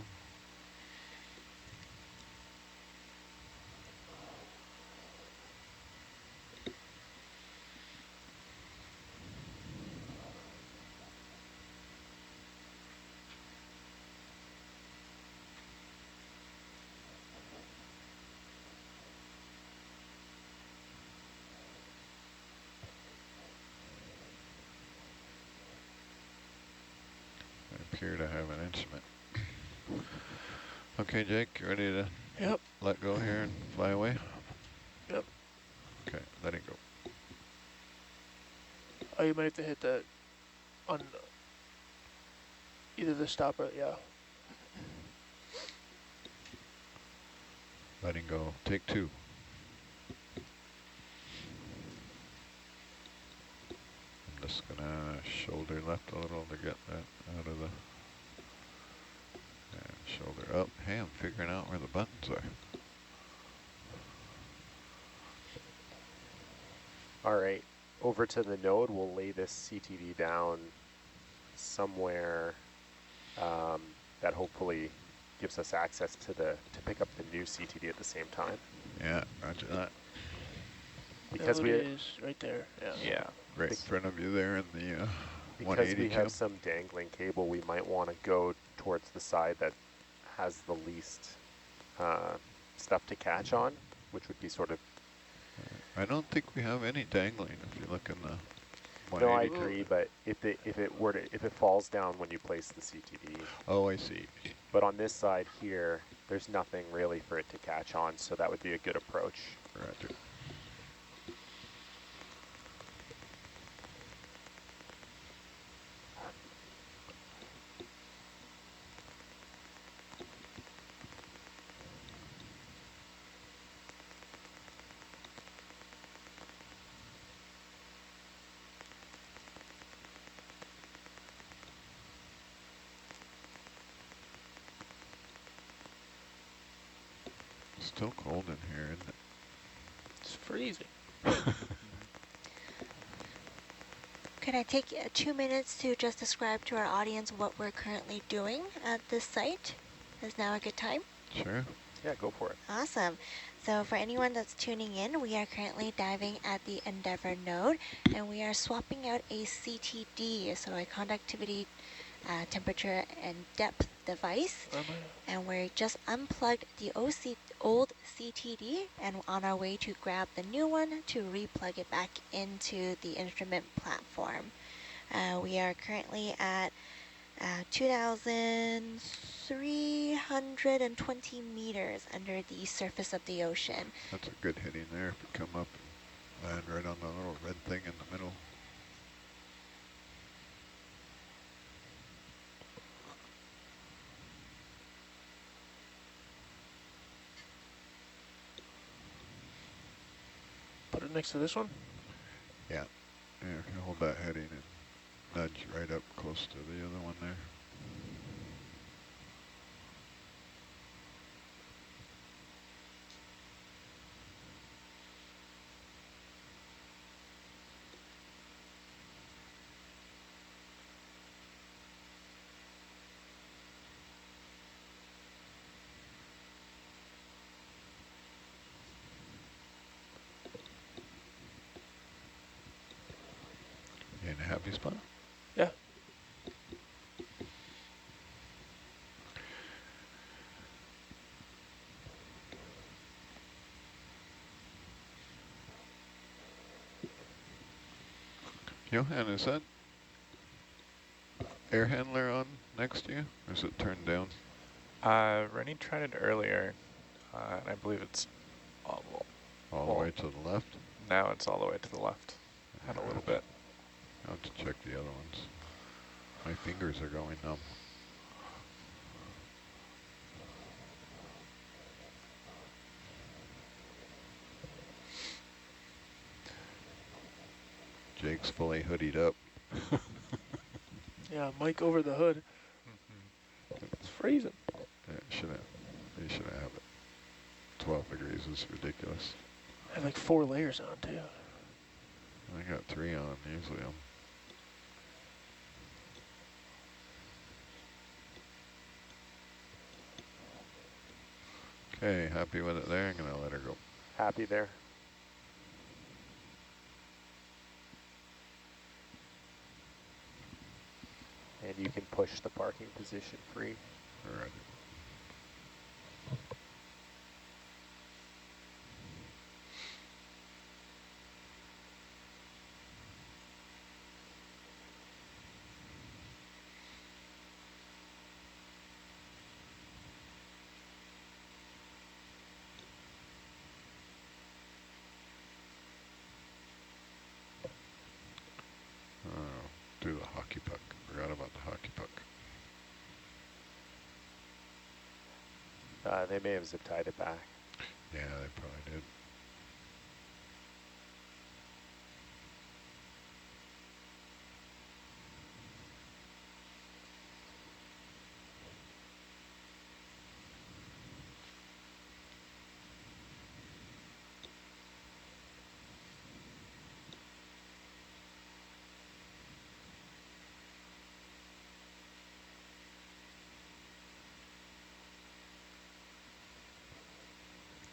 appear to have an instrument. Okay, Jake, you ready to Yep. let go here and fly away? Yep. Okay, letting go. Oh, you might have to hit the on either the stop or yeah. Letting go. Take 2. I'm just gonna shoulder left a little to get that out of the, and shoulder up. Hey, I'm figuring out where the buttons are. All right, over to the node, we'll lay this CTD down somewhere that hopefully gives us access to pick up the new CTD at the same time. Yeah, roger that. Because Node we is right there. Yeah. Yeah. Right in front of you there in the because 180 we cam. have some dangling cable, we might want to go towards the side that has the least stuff to catch on, which would be sort of. I don't think we have any dangling if you look in the No, 180 I cam. agree, but if it falls down when you place the CTD. Oh, I see. But on this side here, there's nothing really for it to catch on, so that would be a good approach. Roger. Still cold in here, isn't It's freezing. it? Could I take 2 minutes to just describe to our audience what we're currently doing at this site? Is now a good time? Sure. Yeah, go for it. Awesome. So for anyone that's tuning in, we are currently diving at the Endeavour node, and we are swapping out a CTD, so a conductivity, temperature, and depth device. And we just unplugged the old CTD and on our way to grab the new one to replug it back into the instrument platform. We are currently at 2,320 meters under the surface of the ocean. That's a good hitting there if you come up and land right on the little red thing in the middle. Put it next to this one. Yeah. Yeah, if you hold that heading and nudge right up close to the other one there. You in a happy spot? Yeah. Johan, is that air handler on next to you? Or is it turned down? Rennie tried it earlier, and I believe it's all, All the way to the left? now it's all the way to the left. Had a little bit. I'll have to check the other ones. My fingers are going numb. Jake's fully hoodied up. Yeah, Mike over the hood. It's freezing. Yeah, you shouldn't have it. 12 degrees is ridiculous. I have like 4 layers on too. I got 3 on, usually I'm. Okay, happy with it there. I'm gonna let her go. Happy there? And you can push the parking position free. All right. do the hockey puck. Forgot about the hockey puck. They may have zip tied it back. Yeah, they probably did.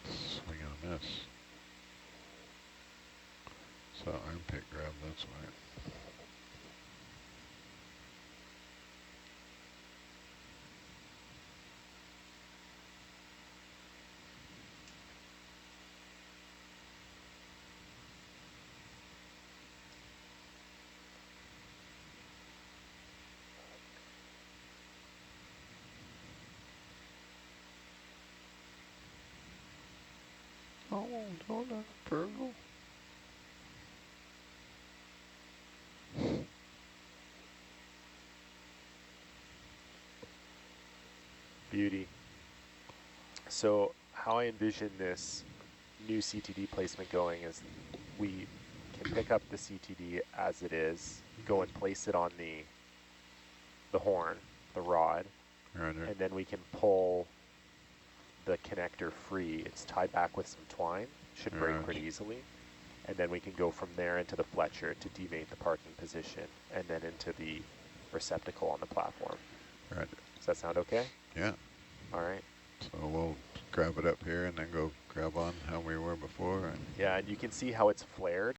Swing on this. So armpit grab, that's why. Oh, don't let it burgle. Beauty. So how I envision this new CTD placement going is we can pick up the CTD as it is, go and place it on the horn, the rod, Roger. and then we can pull the connector free. It's tied back with some twine, should break Roger. pretty easily. And then we can go from there into the Fletcher to demate the parking position, and then into the receptacle on the platform. Roger. Does that sound okay? Yeah. All right. So we'll grab it up here and then go grab on how we were before. And Yeah, and you can see how it's flared.